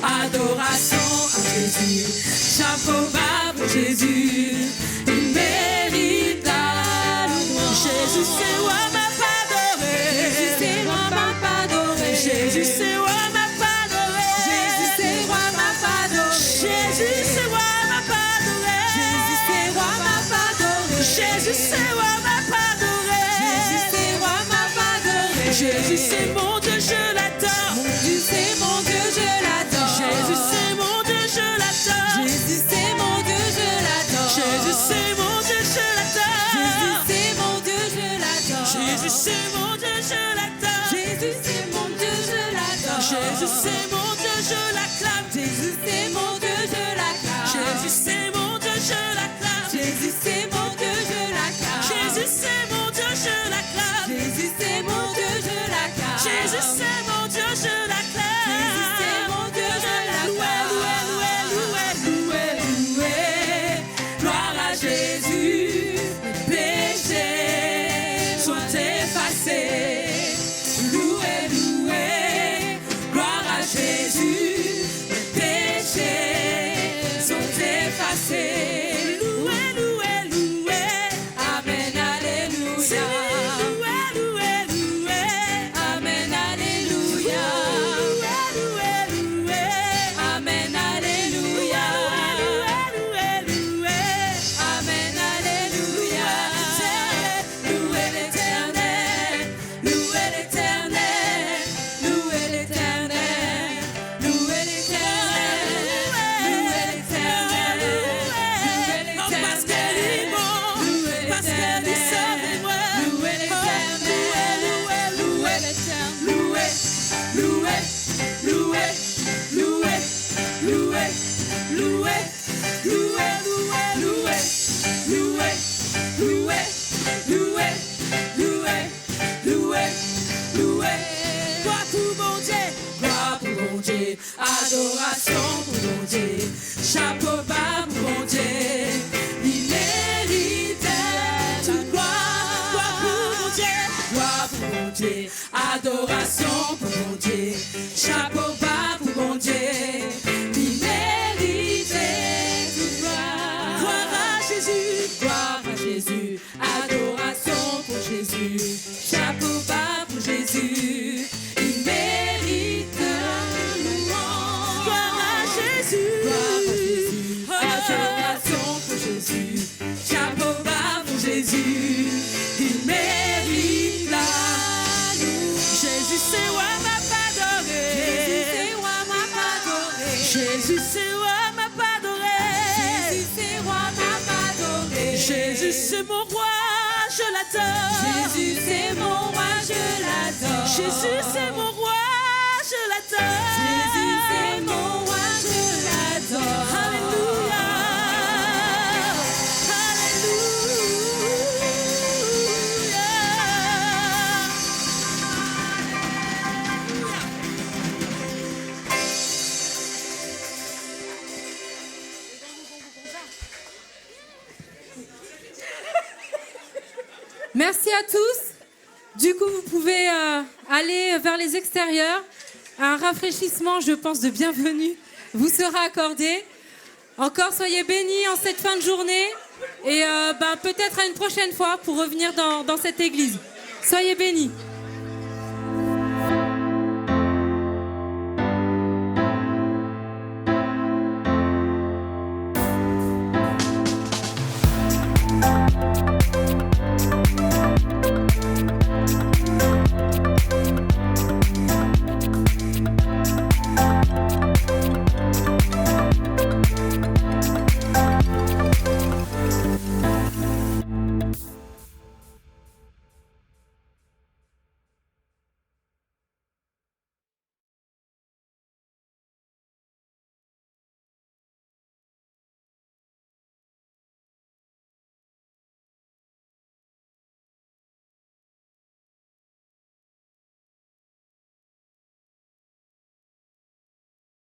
adoration à Jésus, chapeau bas pour Jésus, il mérite la louange. Jésus c'est roi m'a pas adoré, Jésus c'est roi m'a pas adoré, Jésus c'est roi m'a pas adoré, Jésus c'est roi m'a pas adoré, Jésus c'est roi m'a pas adoré, Jésus c'est roi m'a pas adoré, Jésus c'est roi m'a pas adoré, Jésus c'est roi m'a pas adoré, Jésus c'est mon Dieu je l'adore, Jésus c'est mon Dieu je l'adore, Jésus c'est mon Dieu je l'adore, Jésus c'est mon Dieu je l'adore, Jésus c'est mon Dieu je l'adore, Jésus c'est mon Dieu je l'adore, Jésus c'est mon Dieu je l'adore, Jésus c'est mon Dieu je l'adore, Jésus c'est mon Dieu je l'acclame, Jésus c'est mon Dieu je l'acclame, Jésus c'est mon Dieu je l'acclame, Jésus c'est mon Dieu je l'acclame, Jésus c'est mon Dieu je l'acclame, Jésus c'est mon Dieu je l'acclame, Jésus c'est mon Dieu je l'acclame, Jésus c'est mon Dieu je l'acclame, loué, loué, loué, loué, loué, gloire à Jésus, les péchés sont effacés, loué, loué, gloire à Jésus, les péchés sont effacés, loué, loué, loué, amen, alléluia, loué, loué, loué, amen, alléluia, loué, loué, loué, amen, alléluia, loué, loué, loué, amen, alléluia, loué l'éternel, loué l'éternel, loué l'éternel, loué l'éternel, parce qu'elle est bon, parce qu'elle est sauvé, loué l'éternel, loué l'éternel, loué, loué, loué, loué, loué, loué, loué, loué, loué, loué, loué, loué, loué, loué, gloire pour mon Dieu, gloire pour mon Dieu, adoration pour mon Dieu, chapeau bas pour mon Dieu, il mérite toute gloire, gloire pour mon Dieu, adoration pour mon Dieu, chapeau bas pour mon Dieu, il mérite toute gloire, gloire à Jésus, adoration pour Jésus, chapeau bas pour Jésus, il mérite la louange, gloire à Jésus, adoration pour Jésus, Jésus, il mérite la louange. Jésus, c'est roi, m'a pas adoré. Jésus, c'est roi, m'a pas adoré. Jésus, c'est roi, m'a pas adoré. Jésus, c'est roi, m'a pas adoré. Jésus, c'est mon roi, je l'adore. Jésus, c'est mon roi, je l'adore. Jésus, c'est mon roi, je l'adore. Jésus, c'est mon roi, je l'adore. Alléluia. Merci à tous. Du coup, vous pouvez aller vers les extérieurs. Un rafraîchissement, je pense, de bienvenue vous sera accordé. Encore, soyez bénis en cette fin de journée. Et peut-être à une prochaine fois pour revenir dans cette église. Soyez bénis.